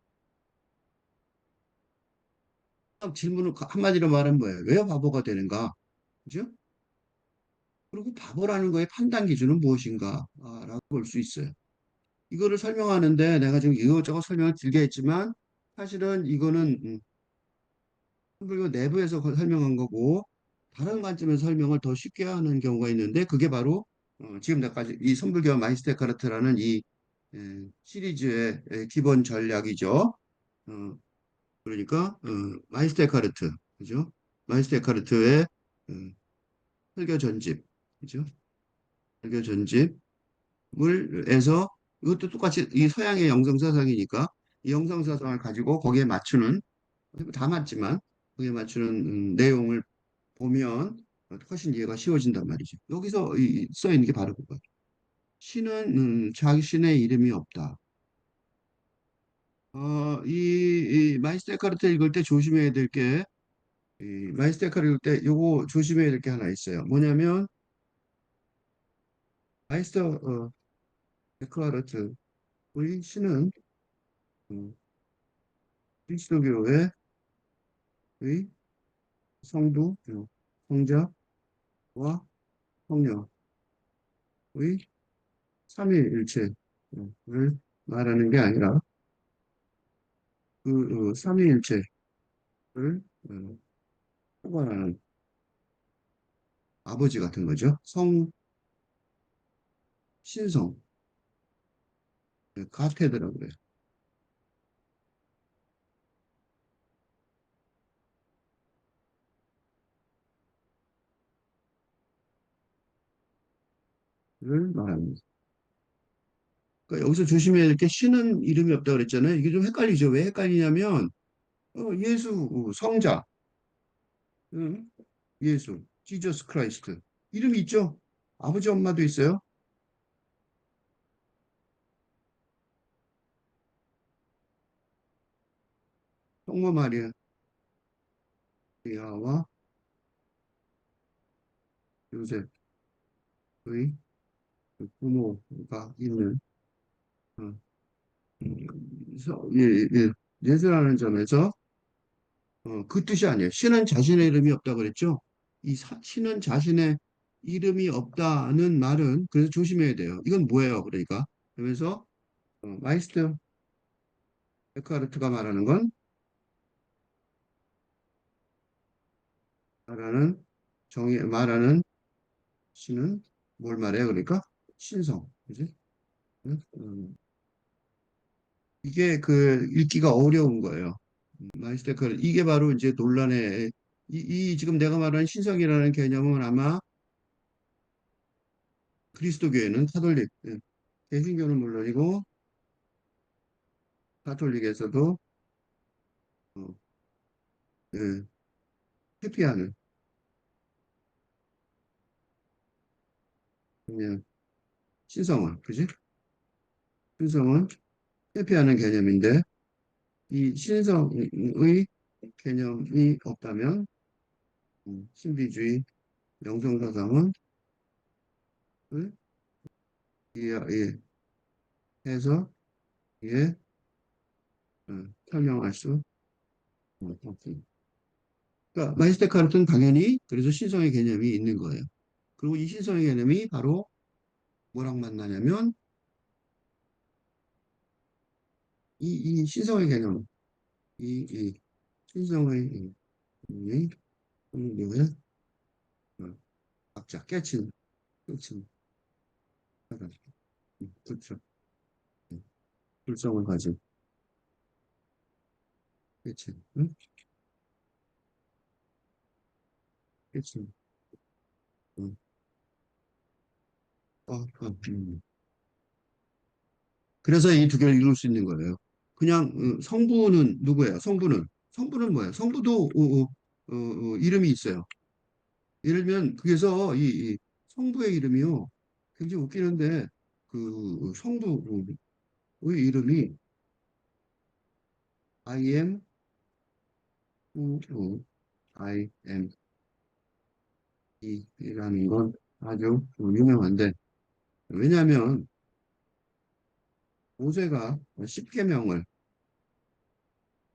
질문을 한마디로 말하면 뭐예요? 왜 바보가 되는가? 그죠? 그리고 바보라는 거의 판단 기준은 무엇인가? 라고 볼 수 있어요. 이거를 설명하는데 내가 지금 이것저것 설명을 길게 했지만 사실은 이거는 선불교 내부에서 설명한 거고 다른 관점에서 설명을 더 쉽게 하는 경우가 있는데 그게 바로 지금 내까지 이 선불교 마이스테카르트라는 이 시리즈의 기본 전략이죠. 어, 그러니까 마이스테카르트 그죠? 마이스테카르트의 어, 설교 전집 그죠? 설교 전집을 해서 이것도 똑같이 이 서양의 영성사상이니까 이 영성사상을 가지고 거기에 맞추는 다 맞지만 거기에 맞추는 내용을 보면 훨씬 이해가 쉬워진단 말이죠. 여기서 써 있는 게 바로 그거예요. 신은 자기 신의 이름이 없다. 이 마이스터 카르트 읽을 때 조심해야 될 게, 이 마이스터 카르트 읽을 때 요거 조심해야 될 게 하나 있어요. 뭐냐면 마이스터 데카르트. 우리 신은 음, 그리스도교의 성부, 성자와 성령의 삼위일체를 말하는 게 아니라 그 삼위일체를 어, 포괄하는 아버지 같은 거죠. 신성, 가테드라고 그래요. 를 말합니다. 그러니까 여기서 조심해야 될 게 신은 이름이 없다 그랬잖아요. 이게 좀 헷갈리죠. 왜 헷갈리냐면 예수 성자, 응? 예수, 지저스 크라이스트 이름이 있죠. 아버지 엄마도 있어요. 성모 마리아와 요셉의 그 부모가 있는 어, 예, 예, 예수라는 점에서 그 뜻이 아니에요. 신은 자신의 이름이 없다 그랬죠. 신은 자신의 이름이 없다는 말은 그래서 조심해야 돼요. 이건 뭐예요? 그러니까 그러면서 마이스터 에크하르트가 말하는 말하는 신은 뭘 말해요? 그러니까 신성, 그지? 응? 이게 그 읽기가 어려운 거예요. 마이스테크 이게 바로 이제 논란의 지금 내가 말하는 신성이라는 개념은 아마 그리스도교회는 카톨릭, 개신교는 물론이고 가톨릭에서도 어, 예, 회피하는 그냥 신성은 그지? 신성은 회피하는 개념인데 이 신성의 개념이 없다면 신비주의 영성사상은 이해해서 이해 설명할 수 없습니다. 그러니까 마이스테카르트는 당연히 그래서 신성의 개념이 있는 거예요. 그리고 이 신성의 개념이 바로 뭐랑 만나냐면 이 신성의 개념, 이 신성의 이 의 각자 깨친 사람, 그렇죠. 불성을 가진 깨친, 응? 깨친, 응. 그래서 이 두 개를 이룰 수 있는 거예요. 그냥 성부는 누구예요? 성부는 뭐예요? 성부도 이름이 있어요. 예를 들면 그래서 이 성부의 이름이요. 굉장히 웃기는데 그 성부의 이름이 I am who I am 이라는 건 아주 유명한데 왜냐하면 모세가 십계명을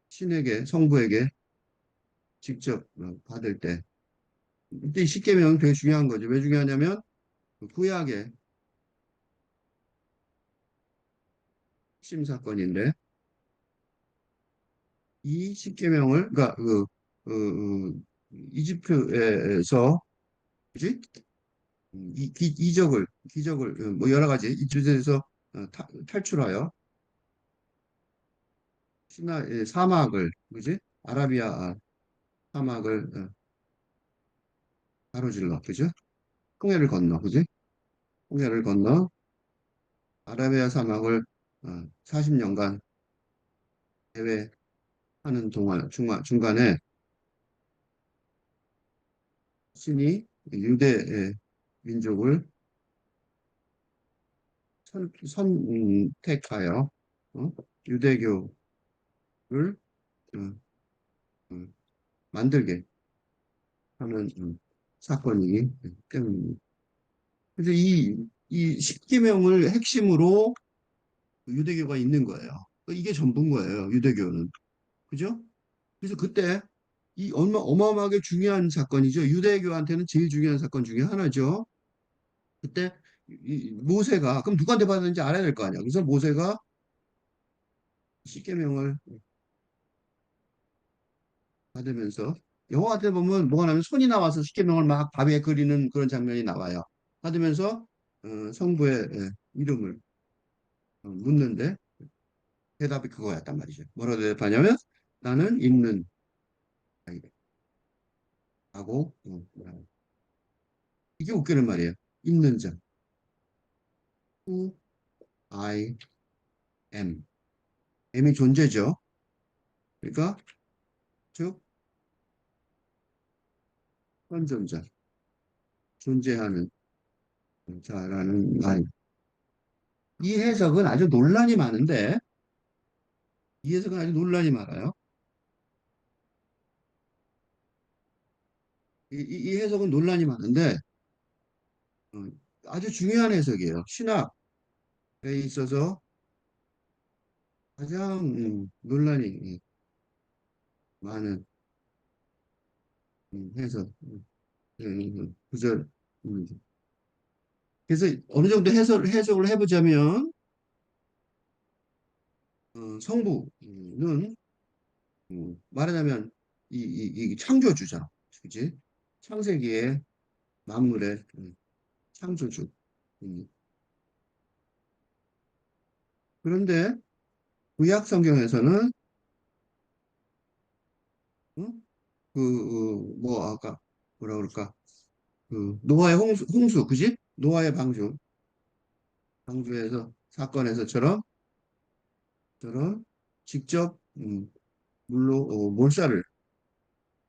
신에게 성부에게 직접 받을 때 이때 이 십계명은 되게 중요한 거죠. 왜 중요하냐면 그 구약의 핵심 사건인데 이 십계명을 그러니까 이집트에서 그지? 기적을 뭐 여러 가지 이집트에서 탈출하여 시나 사막을 그지? 아라비아 사막을 가로질러 그죠? 홍해를 건너 그지? 홍해를 건너 아라비아 사막을 40년간 대회하는 동안 중간에 신이 유대 민족을 선택하여 어? 유대교를 어, 어, 만들게 하는 사건이기 때문입니다. 그래서 이 십계명을 핵심으로 유대교가 있는 거예요. 이게 전부인 거예요, 유대교는. 그죠? 그래서 그때 이 어마어마하게 중요한 사건이죠. 유대교한테는 제일 중요한 사건 중에 하나죠. 그때 이 모세가 그럼 누구한테 받았는지 알아야 될 거 아니야. 그래서 모세가 십계명을 받으면서 여호와한테 보면 뭐가 나면 손이 나와서 십계명을 막 밥에 그리는 그런 장면이 나와요. 받으면서 성부의 이름을 묻는데 대답이 그거였단 말이죠. 뭐라고 대답하냐면 나는 있는 자이라고 이게 웃기는 말이에요. 있는 자. Who I am. M이 존재죠. 그러니까 즉 현존자, 존재하는 자라는 말. 이 해석은 아주 논란이 많은데 이 해석은 아주 논란이 많아요. 이 해석은 논란이 많은데 어, 아주 중요한 해석이에요. 신학에 있어서 가장 논란이 많은 해석 구절. 음. 그래서 어느 정도 해석을 해보자면 성부는 말하자면 이 창조주죠. 그지? 창세기의 만물의 창조주. 음. 그런데 구약 성경에서는 뭐 아까 뭐라 그럴까? 그 노아의 홍수, 그지? 노아의 방주에서 사건에서처럼 저런 직접 물로 몰살을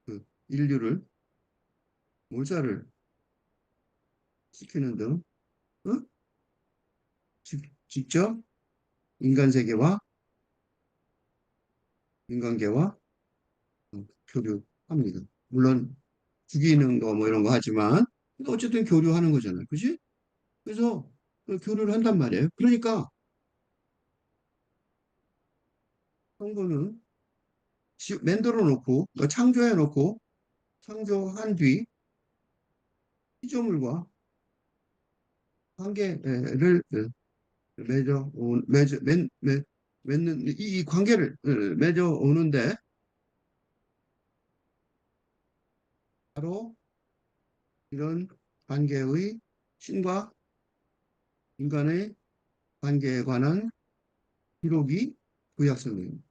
그 인류를 몰살을 시키는 등 어? 직접 인간 세계와 인간계와 교류합니다. 물론 죽이는 거 뭐 이런 거 하지만 근데 어쨌든 교류하는 거잖아요. 그지? 그래서 그 교류를 한단 말이에요. 그러니까 성부는 만들어 놓고 창조해 놓고 창조한 뒤 피조물과 관계를 맺는 이 관계를 맺어 오는데 바로 이런 관계의 신과 인간의 관계에 관한 기록이 구약성경입니다.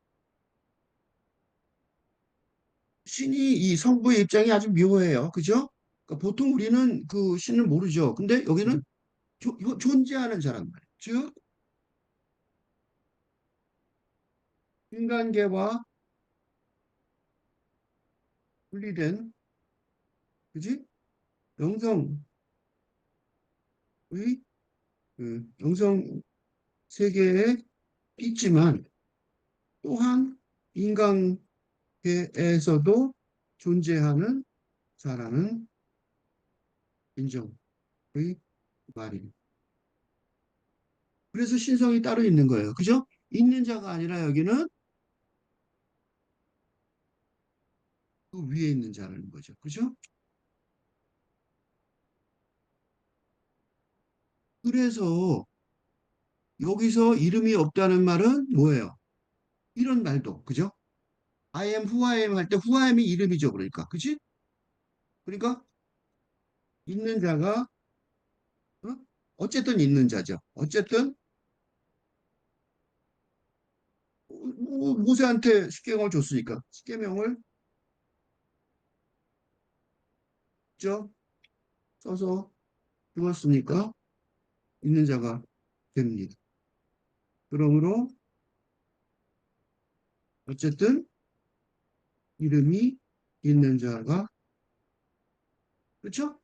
신이 이 성부의 입장이 아주 묘해요. 그죠? 그러니까 보통 우리는 그 신을 모르죠. 근데 여기는 존재하는 사람 말이에요. 즉 인간계와 분리된 그지? 영성의 영성 세계에 있지만 또한 인간계에서도 존재하는 자라는 인정의 말입니다. 그래서 신성이 따로 있는 거예요. 그죠? 있는 자가 아니라 여기는 그 위에 있는 자라는 거죠. 그죠? 그래서 여기서 이름이 없다는 말은 뭐예요? 이런 말도, 그죠? I am who I am 할 때 who I am이 이름이죠. 그러니까. 그지? 그러니까 있는 자가 어? 어쨌든 있는 자죠. 어쨌든 모세한테 십계명을 줬으니까 십계명을 직접 써서 주었으니까 있는 자가 됩니다. 그러므로 어쨌든 이름이 있는 자가 그렇죠?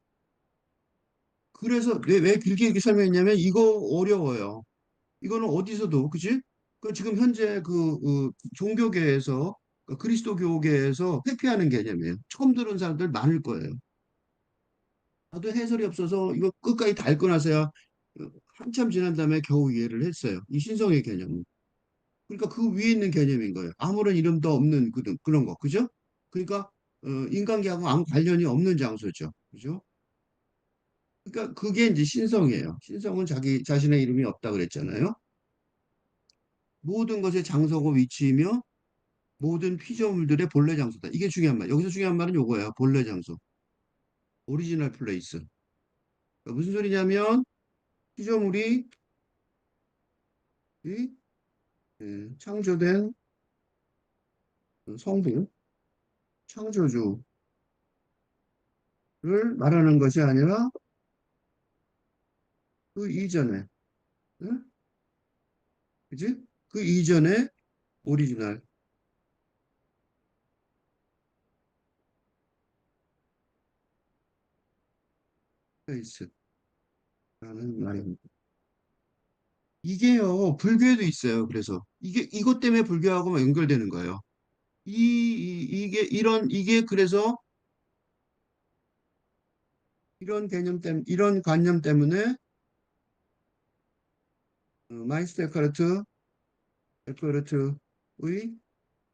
그래서 왜 길게 이렇게 설명했냐면 이거 어려워요. 이거는 어디서도 그지? 그 지금 현재 종교계에서 그 그리스도교계에서 회피하는 개념이에요. 처음 들은 사람들 많을 거예요. 나도 해설이 없어서 이거 끝까지 다 읽고 나서야 한참 지난 다음에 겨우 이해를 했어요. 이 신성의 개념. 그러니까 그 위에 있는 개념인 거예요. 아무런 이름도 없는 그런 거. 그죠? 그러니까 인간계하고 아무 관련이 없는 장소죠. 그죠? 그러니까 그게 이제 신성이에요. 신성은 자기 자신의 이름이 없다 그랬잖아요. 모든 것의 장소고 위치이며 모든 피조물들의 본래 장소다. 이게 중요한 말. 여기서 중요한 말은 요거예요. 본래 장소. 오리지널 플레이스. 그러니까 무슨 소리냐면 피조물이 이, 창조된 성부, 창조주를 말하는 것이 아니라 그 이전에, 응? 그지? 그 이전에 오리지널 플레이스라는 말입니다. 이게요, 불교에도 있어요. 그래서 이게 이것 때문에 불교하고 막 연결되는 거예요. 이게 이게 그래서 이런 관념 때문에 마이스터 에커르트의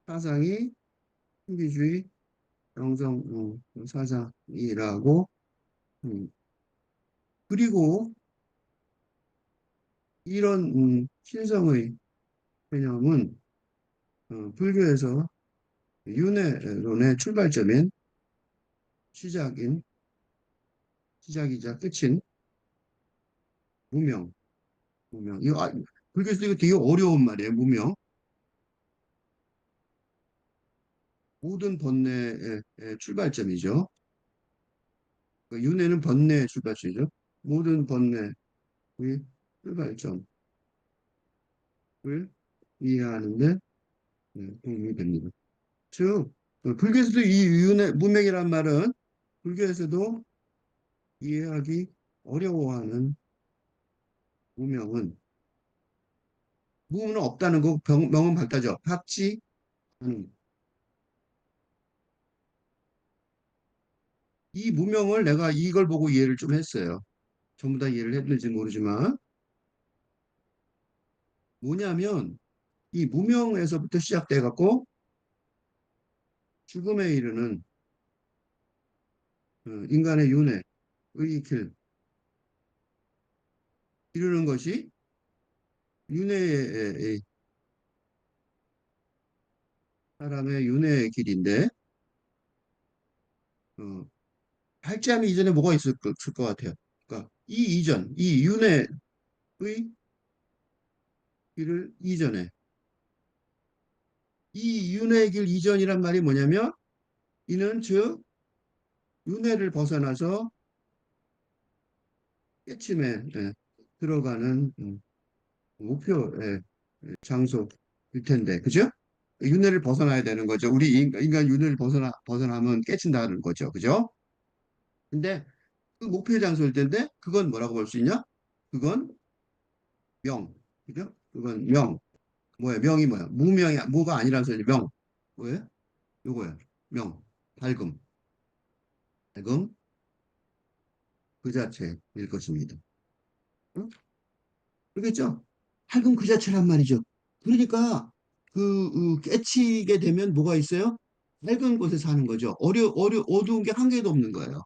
사상이 신비주의 영성 사상이라고. 음, 그리고 이런 신성의 개념은 불교에서 윤회론의 출발점인 시작인 시작이자 끝인 무명, 무명. 불교에서 이거 되게 어려운 말이에요. 무명. 모든 번뇌의 출발점이죠. 그 윤회는 번뇌의 출발점이죠. 모든 번뇌의 출발점을 이해하는데 도움이 됩니다. 즉, 불교에서도 이 윤회, 무명이란 말은 불교에서도 이해하기 어려워하는 무명은 무는 없다는 거 명은 밝다죠. 박지 않은. 이 무명을 내가 이걸 보고 이해를 좀 했어요. 전부 다 이해를 했는지 모르지만 뭐냐면 이 무명에서부터 시작돼 갖고 죽음에 이르는 인간의 윤회의 길 이르는 것이 윤회의 사람의 윤회의 길인데 어, 팔자미 이전에 뭐가 있을 것 같아요. 그러니까 이 이전, 이 윤회의 길을 이전에 이 윤회의 길 이전이란 말이 뭐냐면 이는 즉 윤회를 벗어나서 깨침에 들어가는 목표의 장소일 텐데, 그죠? 윤회를 벗어나야 되는 거죠. 우리 인간 윤회를 벗어나면 깨친다는 거죠. 그죠? 근데 그 목표 장소일 텐데, 그건 뭐라고 볼 수 있냐? 그건 명. 그죠? 그건 명. 뭐야? 명이 뭐야? 무명이, 무가 아니라는 소리 명. 뭐예요? 요거야. 명. 밝음. 밝음. 그 자체일 것입니다. 응? 그러겠죠? 밝음 그 자체란 말이죠. 그러니까 깨치게 되면 뭐가 있어요? 밝은 곳에 사는 거죠. 어두운 게 한 개도 없는 거예요.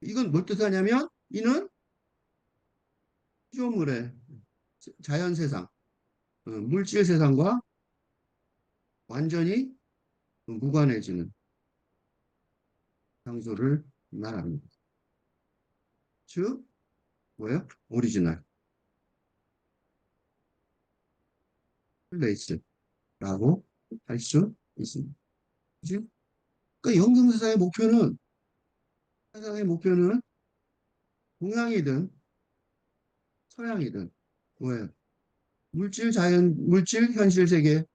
이건 뭘 뜻하냐면 이는 피조물의 자연 세상, 물질 세상과 완전히 무관해지는 장소를 말합니다. 즉, 뭐예요? 오리지널, 플레이스라고 할 수 있습니다. 그치? 그러니까 세상의 목표는 동양이든 서양이든 뭐예요? 물질 현실 세계와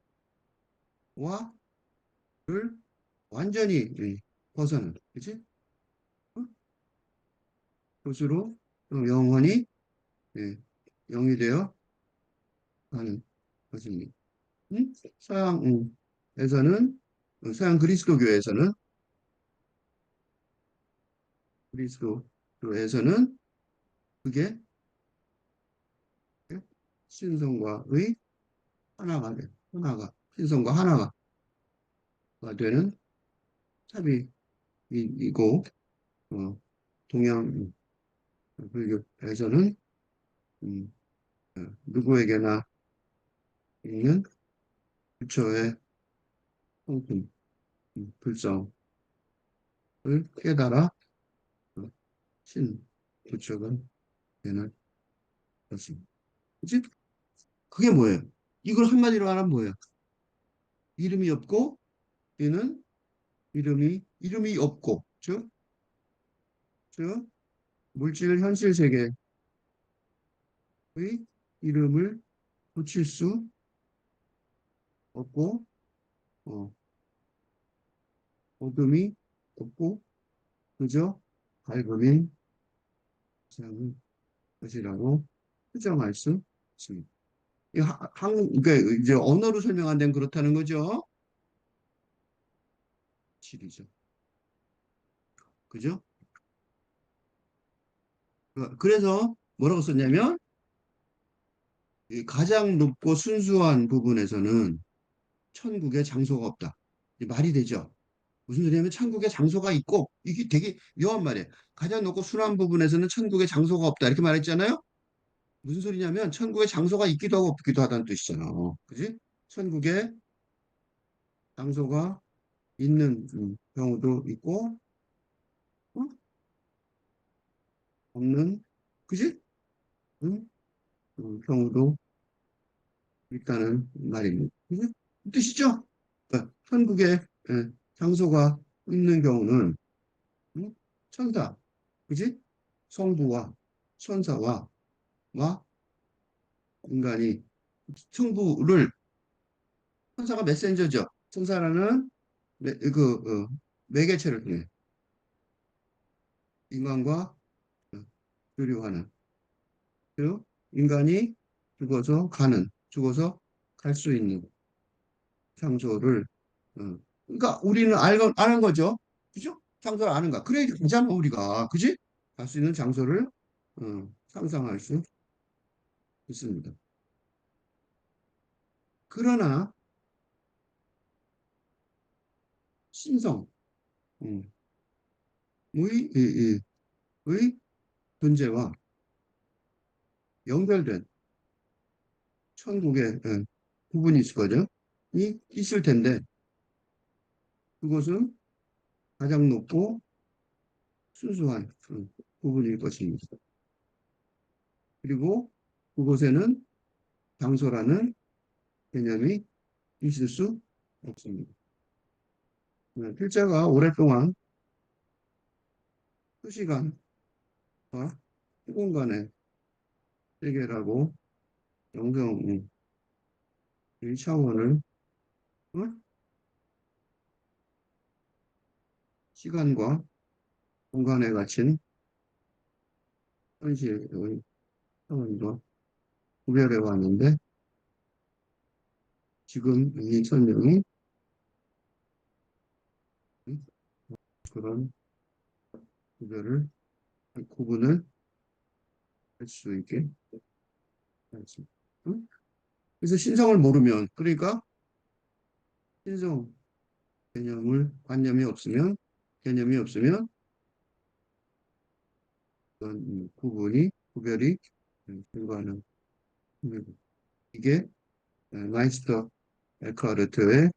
를 완전히 벗어난, 그치? 어? 것으로 영원히 예, 영이 되어 가는 것입니다. 서양에서는 서양 그리스도교에서는 그게 신성과의 하나가 돼. 하나가, 신성과 하나가 되는 탑이고, 어, 동양 불교에서는, 음, 누구에게나 있는 부처의 성품, 불성을 깨달아, 어, 신, 부처가 되는 것입니다. 그치? 그게 뭐예요? 이걸 한마디로 하면 뭐예요? 이름이 없고, 이는 이름이 없고, 즉, 물질 현실 세계의 이름을 붙일 수 없고, 어, 어둠이 없고, 그저 밝음인 세상의 것이라고 규정할 수 있습니다. 그러니까 이제 언어로 설명 안 되면 그렇다는 거죠. 실이죠. 그죠? 그래서 뭐라고 썼냐면, 이 가장 높고 순수한 부분에서는 천국에 장소가 없다. 이 말이 되죠? 무슨 소리냐면 천국에 장소가 있고 이게 되게 묘한 말이에요. 가장 높고 순한 부분에서는 천국에 장소가 없다. 이렇게 말했잖아요. 무슨 소리냐면 천국에 장소가 있기도 하고 없기도 하다는 뜻이잖아. 그지? 천국에 장소가 있는 경우도 있고 어? 없는 그지? 음? 경우도 있다는 말입니다. 그지? 뜻이죠? 천국에 장소가 있는 경우는 음? 천사, 그지? 성부와 천사와 인간이 승부를 천사가 메신저죠. 천사라는 매개체를 통해 인간과 교류하는 그 인간이 죽어서 갈 수 있는 장소를 그러니까 우리는 아는 거죠. 그죠? 장소를 아는 거. 그래 가잖아 우리가. 그지? 갈 수 있는 장소를 상상할 수 있습니다. 그러나 신성 음, 의 존재와 연결된 천국의 부분이 있을 거죠. 있을 텐데 그것은 가장 높고 순수한 부분일 것입니다. 그리고 그곳에는 장소라는 개념이 있을 수 없습니다. 필자가 오랫동안 수시간과 시공간의 세계라고 영성의 차원을 어? 시간과 공간에 갇힌 현실의 차원과 구별해 왔는데 지금 이 설명이 그런 구분을 할 수 있게 하였습니다. 응? 그래서 신성을 모르면, 그러니까 신성 개념이 없으면 그런 구별이 불가능. 이게 마이스터 에크하르트의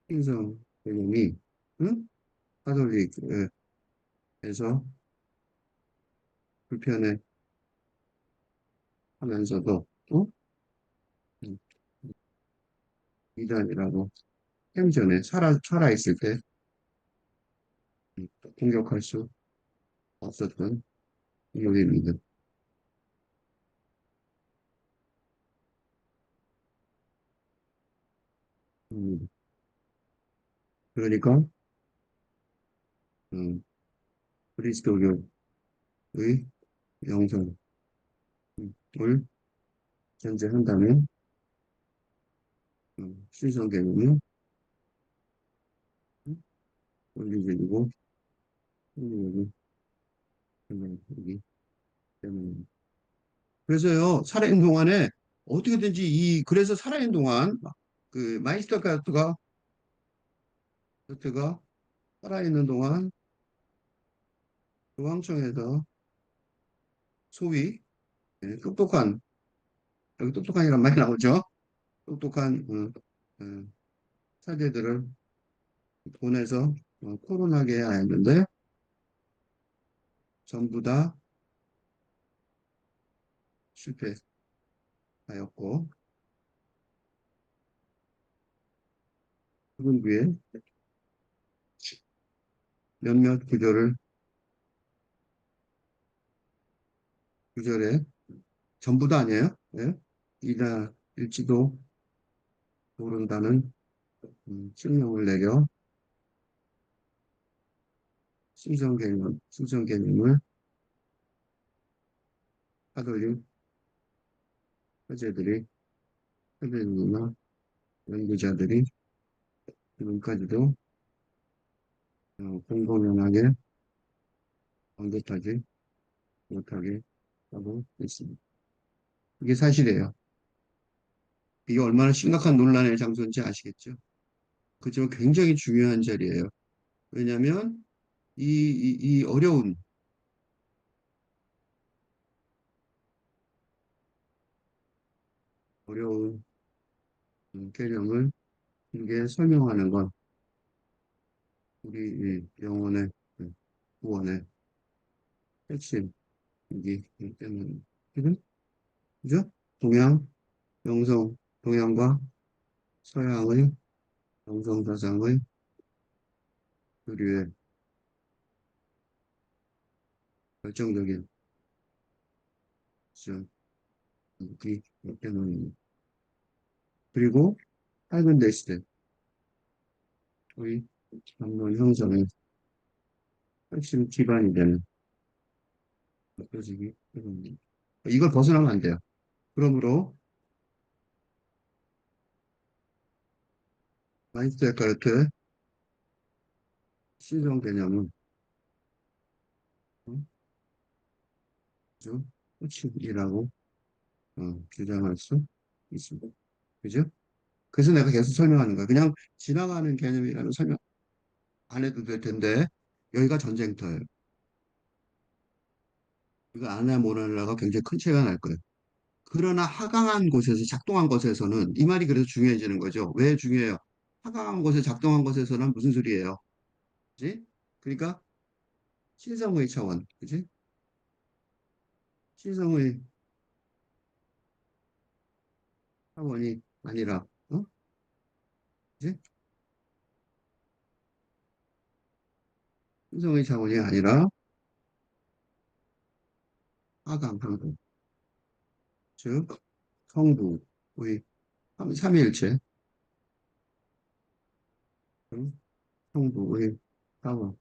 신성 개념이 응? 가톨릭에서 불편해 하면서도 음, 이단이라고 생전에 살아있을 때 공격할 수 없었던 인물입니다. 음, 그러니까 음, 그리스도교의 영성을 전제한다면 신성 개념은 원리적이고 합리적인 개념이기 때문입니다. 그래서요, 살아있는 동안에 어떻게든지 그래서 살아있는 동안 그 마이스터 가트가 살아있는 동안 중앙청에서 소위 똑똑한, 여기 똑똑한이란 말이 나오죠? 똑똑한 사제들을 보내서 토론하게 해야 했는데 전부 다 실패하였고 그분 뒤에 몇몇 구절에 전부 다 아니에요? 예? 이나 일지도 모른다는 실명을 내려 수정 개념을 하돌린 화제들이, 학생이나 연구자들이 지금까지도 공공연하게 언급하지 못하게 하고 있습니다. 이게 사실이에요. 이게 얼마나 심각한 논란의 장소인지 아시겠죠? 그렇지만 굉장히 중요한 자리예요. 왜냐하면 이 어려운 개념을 길게 설명하는 건 우리 이 영혼의 구원의 핵심이기 때문에. 그죠? 동양, 동양과 서양의 영성사상의 교류의 결정적인 지점이기 때문입니다. 그리고 현대 시대의 담론 형성의 핵심 기반이 되는 조직이 때문입니다. 이걸 벗어나면 안 돼요. 그러므로 마이스터 에카르트의 신성 개념은 아주 핵심이라고 주장할 수 있습니다. 그죠? 그래서 내가 계속 설명하는 거야. 그냥 지나가는 개념이라는 설명 안 해도 될 텐데 여기가 전쟁터예요. 이거 안 하모르하가 굉장히 큰 차이가 날 거예요. 그러나 하강한 곳에서 작동한 것에서는 이 말이 그래서 중요해지는 거죠. 왜 중요해요? 하강한 곳에 작동한 것에서는 무슨 소리예요? 그지? 그러니까 신성의 차원, 그지? 신성의 차원이 아니라, 그지? 신성의 차원이 아니라 하강한 곳, 즉 성부의 삼위일체, 성부의 차원,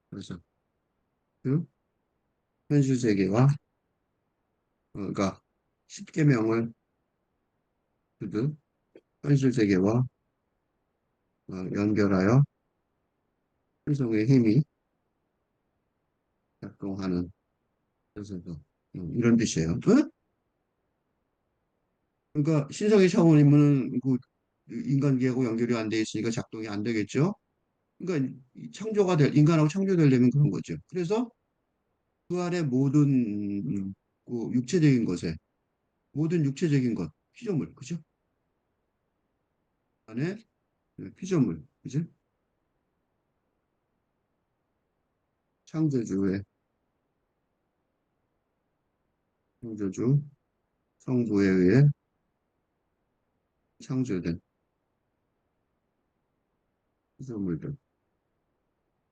그래서 그 현실 세계와 그러니까 십계명을 두듯 현실 세계와 연결하여 신성의 힘이 작동하는 그래서 이런 뜻이에요. 그러니까 신성의 차원이면은 그 인간계하고 연결이 안 돼 있으니까 작동이 안 되겠죠. 그러니까 인간하고 창조되려면 그런 거죠. 그래서 그 안에 모든 그 육체적인 것에 모든 육체적인 것 피조물 그죠? 안에 피조물 그죠? 창조주의 창조주 성부에 의해 창조된 피조물들.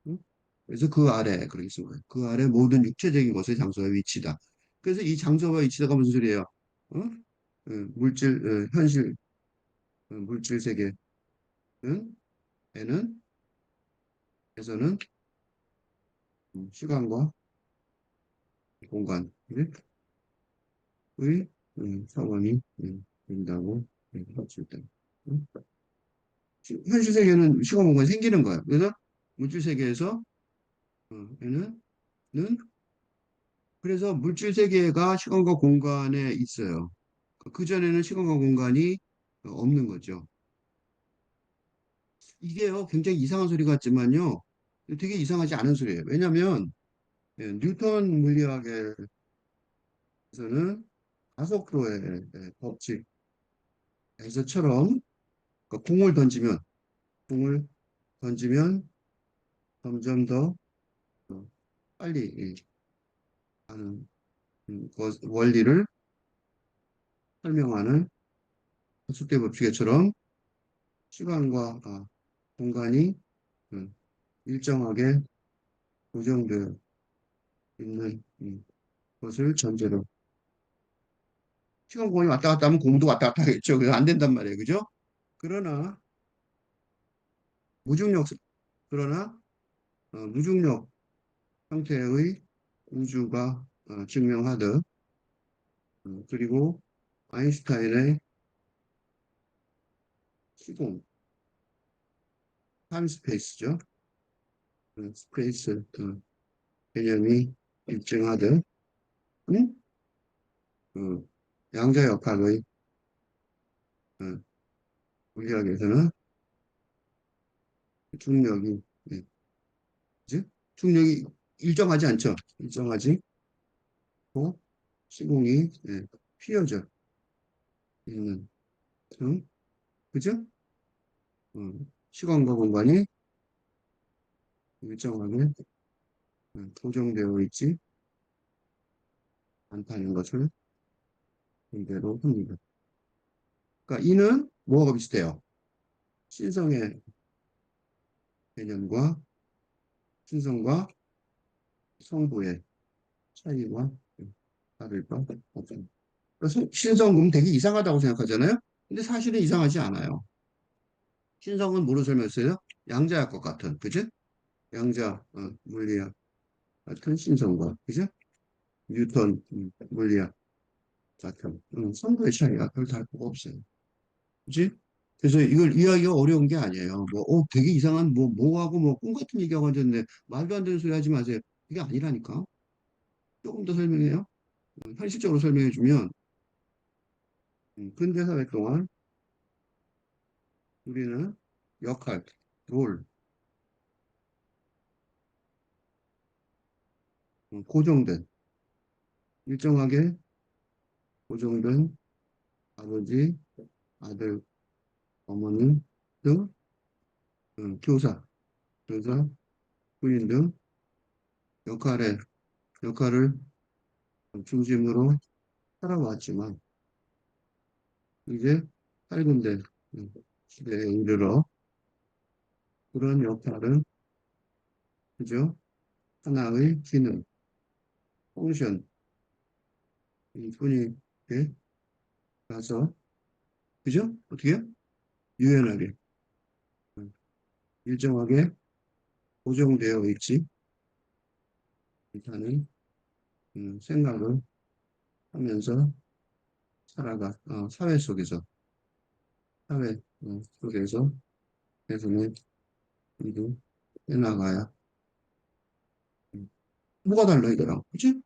응? 그래서 그 아래 그렇게 쓴 거예요. 그 아래 모든 육체적인 것의 장소와 위치다. 그래서 이 장소와 위치가 무슨 소리예요? 어? 현실, 물질 세계는 에는 에서는 시간과 공간의 차원이 된다고 할수 있다. 음? 현실 세계는 시간 공간이 생기는 거예요. 그래서 물질 세계에서 에는 그래서 물질 세계가 시간과 공간에 있어요. 그전에는 시간과 공간이 없는 거죠. 이게요, 굉장히 이상한 소리 같지만요, 되게 이상하지 않은 소리예요. 왜냐하면 뉴턴 물리학에서는 가속도의 법칙에서처럼 공을 던지면 공을 던지면 점점 더 어, 빨리 가는 원리를 설명하는 가속도의 법칙에처럼 시간과 공간이 음, 일정하게 고정되어 있는 것을 전제로 시간 공간이 왔다 갔다 하면 공도 왔다 갔다 하겠죠. 그래서 안 된단 말이에요. 그죠? 그러나 무중력 그러나 무중력 형태의 우주가 증명하듯 그리고 아인슈타인의 시공 타임 스페이스죠. 스페이스 개념이 입증하듯 음? 그 양자 역학의 어, 물리학에서는 중력이 예, 그지? 중력이 일정하지 않죠. 일정하지 않고 시공이 휘어져 있는 그죠? 시간과 공간이 일정하게 고정되어 있지 않다는 것을 이대로 합니다. 그러니까 이는 뭐가 비슷해요? 신성의 개념과 신성과 성부의 차이와 다를 바 없습니다. 그래서 신성은 되게 이상하다고 생각하잖아요. 근데 사실은 이상하지 않아요. 신성은 뭐로 설명했어요? 양자역학 같은, 그죠? 양자 물리학 같은 신성과, 그죠? 뉴턴 물리학 같은 성부의 차이가 별 다를 바 없어요. 그지? 그래서 이걸 이해하기가 어려운 게 아니에요. 뭐, 되게 이상한, 뭐하고 뭐, 꿈 같은 얘기하고 앉았는데, 말도 안 되는 소리 하지 마세요. 그게 아니라니까. 조금 더 설명해요. 현실적으로 설명해주면, 근대사회 동안 우리는 역할, 롤, 고정된, 일정하게 고정된 아버지, 아들, 어머니 등, 교사, 부인 등 역할을 중심으로 살아왔지만, 이제 8군데 시대에 이르러 그런 역할은 그저 하나의 기능, 펑션, 이 뿐이 가서, 그죠? 어떻게? 유연하게, 일정하게 고정되어 있지 않다는 생각을 하면서 사회 속에서, 사회 속에서 개선을 이루 해나가야. 음, 뭐가 달라, 이거랑. 그치?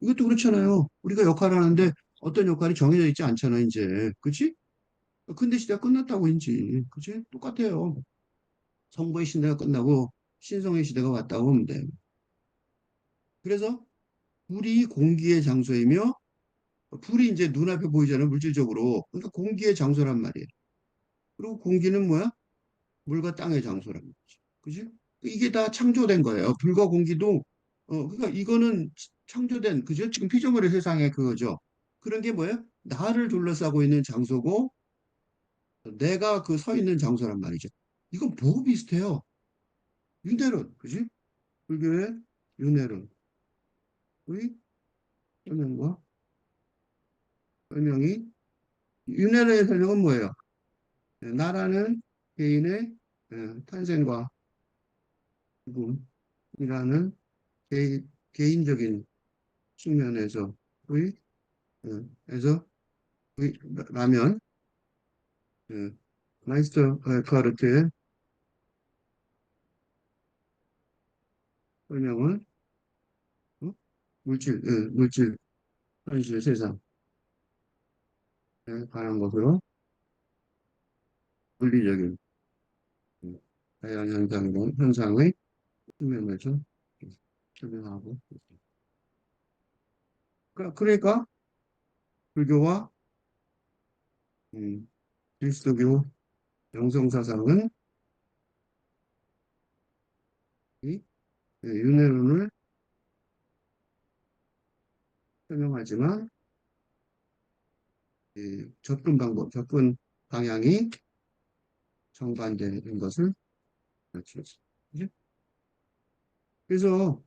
이것도 그렇잖아요. 우리가 역할을 하는데 어떤 역할이 정해져 있지 않잖아, 이제. 그치? 근대 시대가 끝났다고, 이제. 그치? 똑같아요. 성부의 시대가 끝나고 신성의 시대가 왔다고 하면 돼. 그래서 불이 공기의 장소이며 불이 이제 눈앞에 보이잖아요, 물질적으로. 그러니까 공기의 장소란 말이에요. 그리고 공기는 뭐야? 물과 땅의 장소란 말이지. 그지? 이게 다 창조된 거예요. 불과 공기도 그러니까 이거는 창조된 그죠? 지금 피조물의 세상에 그거죠. 그런 게 뭐예요? 나를 둘러싸고 있는 장소고 내가 그 서 있는 장소란 말이죠. 이건 뭐 비슷해요? 윤회론, 그지? 불교의 윤회론의 설명과 설명이 윤회론의 설명은 뭐예요? 나라는 개인의 탄생과 죽음이라는 개인적인 측면에서 에서 라면 마이스터 카르트의 설명을 물질, 현실, 세상에 관한 것으로 물리적인 자연 현상의 표면을 좀 설명하고. 그러니까 불교와 음, 그리스도교 영성사상은 이 윤회론을 설명하지만 이 접근 방향이 정반대인 것을 알수 있습니다. 그래서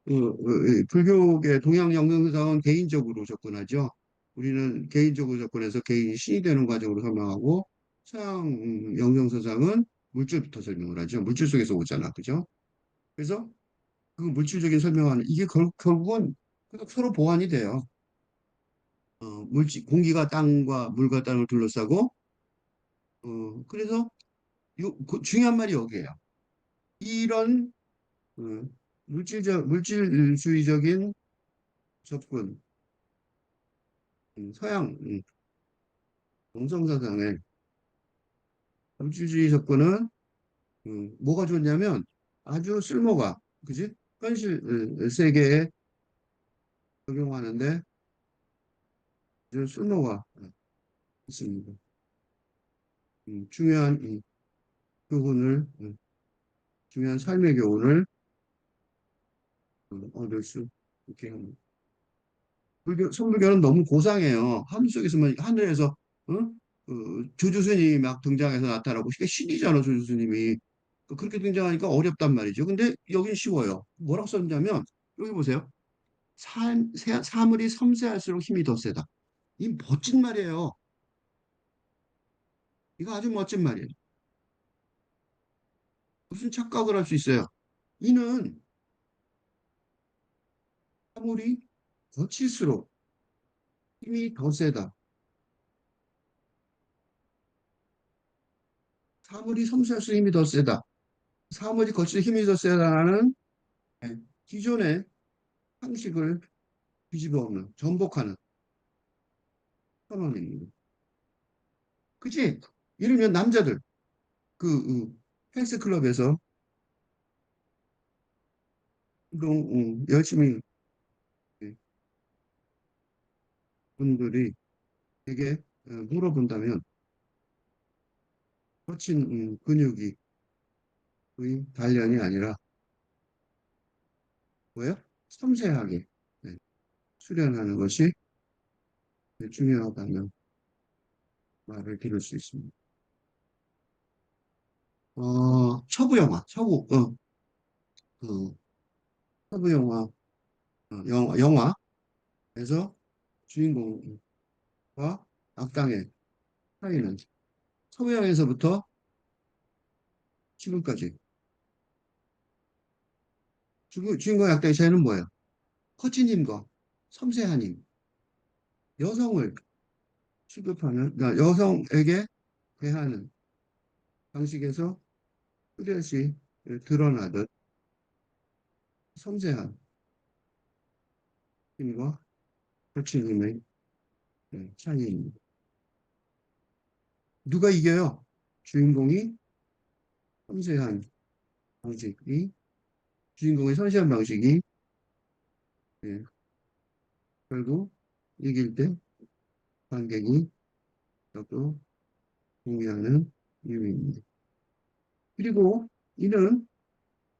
이 불교계 동양 영성사상은 개인적으로 접근하죠. 우리는 개인적으로 접근해서 개인이 신이 되는 과정으로 설명하고 서양 영성사상은 물질부터 설명을 하죠. 물질 속에서 오잖아, 그죠? 그래서 그 물질적인 설명하는 이게 결국은 서로 보완이 돼요. 공기가 땅과 물과 땅을 둘러싸고 그래서 중요한 말이 여기에요. 이런 어, 물질주의적인 접근, 서양 동성사상의 물질주의 접근은 뭐가 좋냐면 아주 쓸모가, 그지? 현실 세계에 적용하는데 아주 쓸모가 있습니다. 중요한 교훈을, 중요한 삶의 교훈을 얻을 수 있게 합니다. 성불교는 너무 고상해요. 하늘 속에서만, 하늘에서, 어? 조주스님이 막 등장해서 나타나고, 이게 신이잖아, 조주스님이. 그렇게 등장하니까 어렵단 말이죠. 근데 여긴 쉬워요. 뭐라고 썼냐면, 여기 보세요. 사물이 섬세할수록 힘이 더 세다. 이 멋진 말이에요. 이거 아주 멋진 말이에요. 무슨 착각을 할 수 있어요? 이는 사물이 거칠수록 힘이 더 세다. 사물이 섬세할수록 힘이 더 세다. 사물이 거칠수록 힘이 더 세다는 기존의 상식을 뒤집어 엎는, 전복하는 선언입니다. 그치? 이러면 남자들, 헬스클럽에서 운동 열심히 예, 분들이 되게 물어본다면 거친 근육이 거의 단련이 아니라 뭐예요? 섬세하게 네, 수련하는 것이 중요하다는 말을 들을 수 있습니다. 서부 영화, 그, 서부 영화에서 주인공과 악당의 사이는 서부영에서부터 지금까지 주인공의 악당의 사이는 뭐예요? 거친 힘과 섬세한 힘, 여성을 취급하는, 그러니까 여성에게 대하는 방식에서 뚜렷이 드러나듯 섬세한 힘과 거친 힘의 차이입니다. 누가 이겨요? 주인공이 섬세한 방식이, 주인공의 섬세한 방식이 예, 결국 이길 때 관객이 또 동의하는 이유입니다. 그리고 이는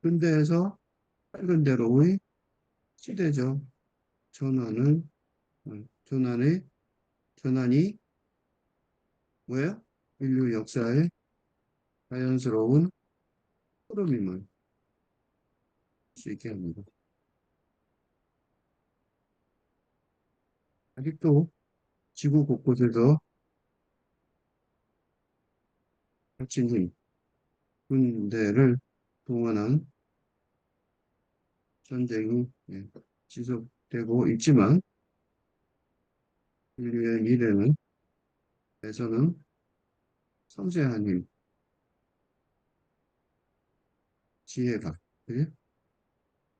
근대에서 현대로의 시대적 전환을, 전환의, 전환이 뭐예요? 인류 역사의 자연스러운 흐름임을 수 있게 합니다. 아직도 지구 곳곳에서 거친 힘, 군대를 동원한 전쟁이 지속되고 있지만 인류의 미래는 에서는 섬세한 힘, 지혜가, 그지?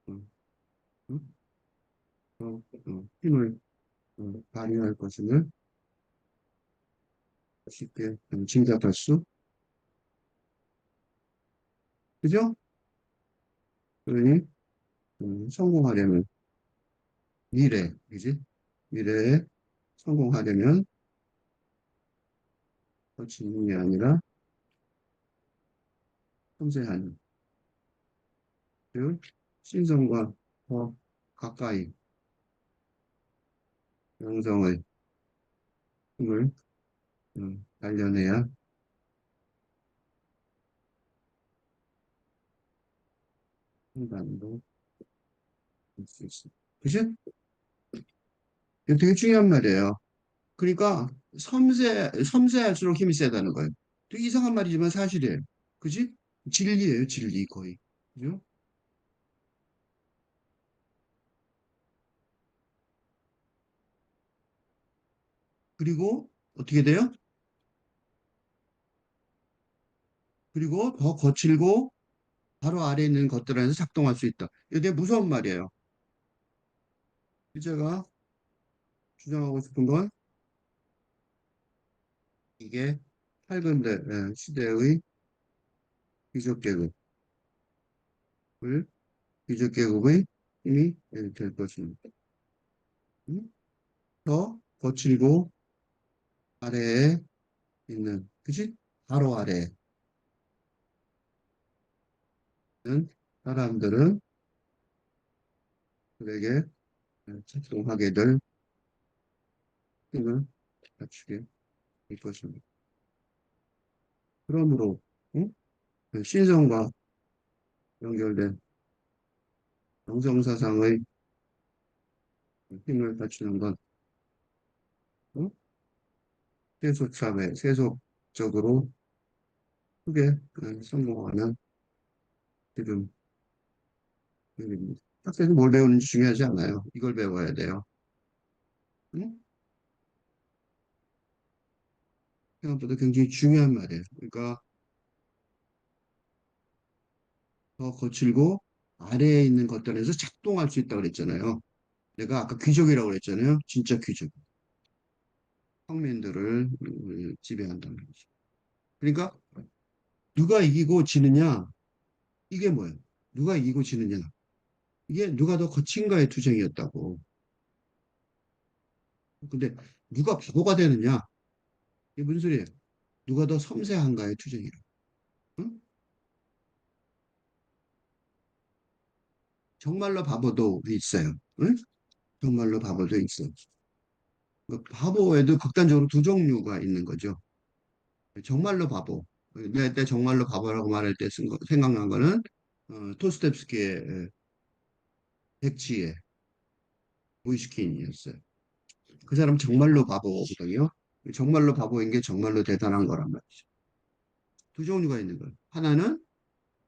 어, 어? 힘을 발휘할 것임을 쉽게 짐작할 수, 그죠? 그러니 성공하려면 미래, 그지? 미래에 성공하려면 거친 이 아니라 섬세한, 즉 신성과 더 가까이 영성의 힘을 단련해야 한반도 될수 있어. 그지? 이거 되게 중요한 말이에요. 그러니까 섬세할수록 힘이 세다는 거예요. 되게 이상한 말이지만 사실이에요. 그지? 진리예요, 진리 거의. 그죠? 그리고 어떻게 돼요? 그리고 더 거칠고 바로 아래에 있는 것들 안에서 작동할 수 있다. 이게 되게 무서운 말이에요. 제가 주장하고 싶은 건 이게 8근대 시대의 귀족계급을 귀족계급의 힘이 될 것입니다. 음? 더 거칠고 아래에 있는, 그치? 바로 아래에 있는 사람들은 그에게 작동하게 될 힘을 갖추게 될 것입니다. 그러므로 응? 신성과 연결된 영성사상의 힘을 갖추는 건 응? 세속사회, 세속적으로 크게 성공하는 지금 일입니다. 학생이 뭘 배우는지 중요하지 않아요. 이걸 배워야 돼요. 응? 생각보다 굉장히 중요한 말이에요. 그러니까 더 거칠고 아래에 있는 것들에서 작동할 수 있다고 그랬잖아요. 내가 아까 귀족이라고 그랬잖아요. 진짜 귀족. 평민들을 지배한다는 거죠. 그러니까 누가 이기고 지느냐? 이게 뭐예요? 누가 이기고 지느냐? 이게 누가 더 거친가의 투쟁이었다고. 근데 누가 바보가 되느냐? 이게 무슨 소리예요? 누가 더 섬세한가의 투쟁이라. 응? 정말로 바보도 있어요. 응? 정말로 바보도 있어. 그 바보에도 극단적으로 두 종류가 있는 거죠. 정말로 바보. 내 정말로 바보라고 말할 때 생각난 거는 토스텝스키의 백치의 무이스킨이었어요. 그 사람 정말로 바보거든요. 정말로 바보인 게 정말로 대단한 거란 말이죠. 두 종류가 있는 거예요. 하나는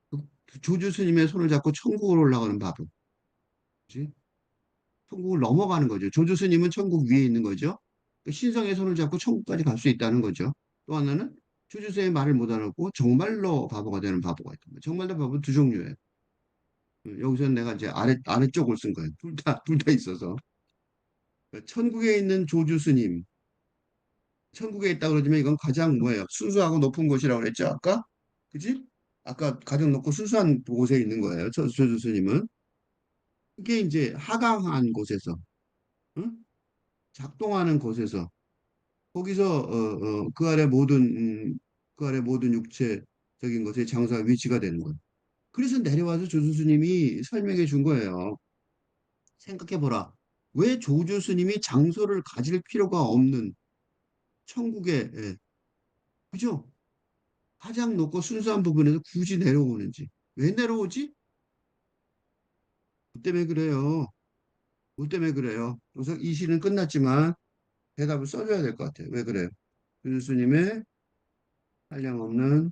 그 조주 스님의 손을 잡고 천국으로 올라가는 바보. 그치? 천국을 넘어가는 거죠. 조주 스님은 천국 위에 있는 거죠. 그 신성의 손을 잡고 천국까지 갈 수 있다는 거죠. 또 하나는 조주 스님의 말을 못 알아듣고 정말로 바보가 되는 바보가 있다. 정말로 바보는 두 종류예요. 여기서는 내가 이제 아래쪽을 쓴 거예요. 둘 다 있어서. 그러니까 천국에 있는 조주 스님, 천국에 있다 그러지만 이건 가장 뭐예요? 순수하고 높은 곳이라고 그랬죠, 아까? 그지? 아까 가장 높고 순수한 곳에 있는 거예요, 조주 스님은. 그게 이제 하강한 곳에서, 응? 작동하는 곳에서, 거기서, 그 아래 모든 육체적인 것의 장사 위치가 되는 거예요. 그래서 내려와서 조주 스님이 설명해 준 거예요. 생각해보라. 왜 조주 스님이 장소를 가질 필요가 없는 천국에, 예, 그죠? 가장 높고 순수한 부분에서 굳이 내려오는지. 왜 내려오지? 뭐 때문에 그래요? 뭐 때문에 그래요? 그래서 이 시는 끝났지만 대답을 써줘야 될 것 같아요. 왜 그래요? 교수님의 한량없는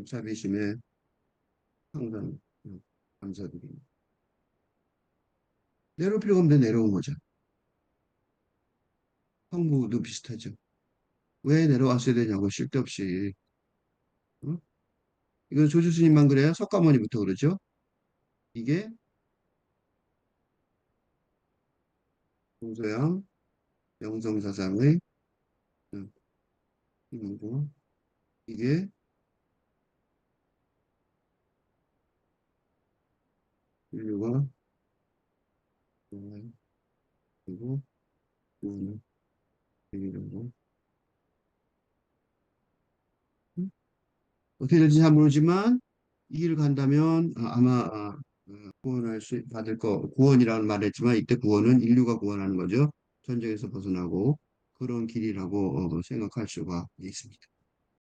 자비심에 항상 감사드립니다. 내려올 필요가 없는데 내려온 거죠. 황부도 비슷하죠. 왜 내려왔어야 되냐고 쓸데없이. 어? 이건 조주스님만 그래요? 석가모니부터 그러죠? 이게 동서양 명성사상의 힘이고, 이게 인류가 그리고 구원을 이루고 어떻게 될지 잘 모르지만 이 길을 간다면 아마 구원할 수 받을 거 구원이라는 말을 했지만 이때 구원은 인류가 구원하는 거죠. 전쟁에서 벗어나고 그런 길이라고 생각할 수가 있습니다.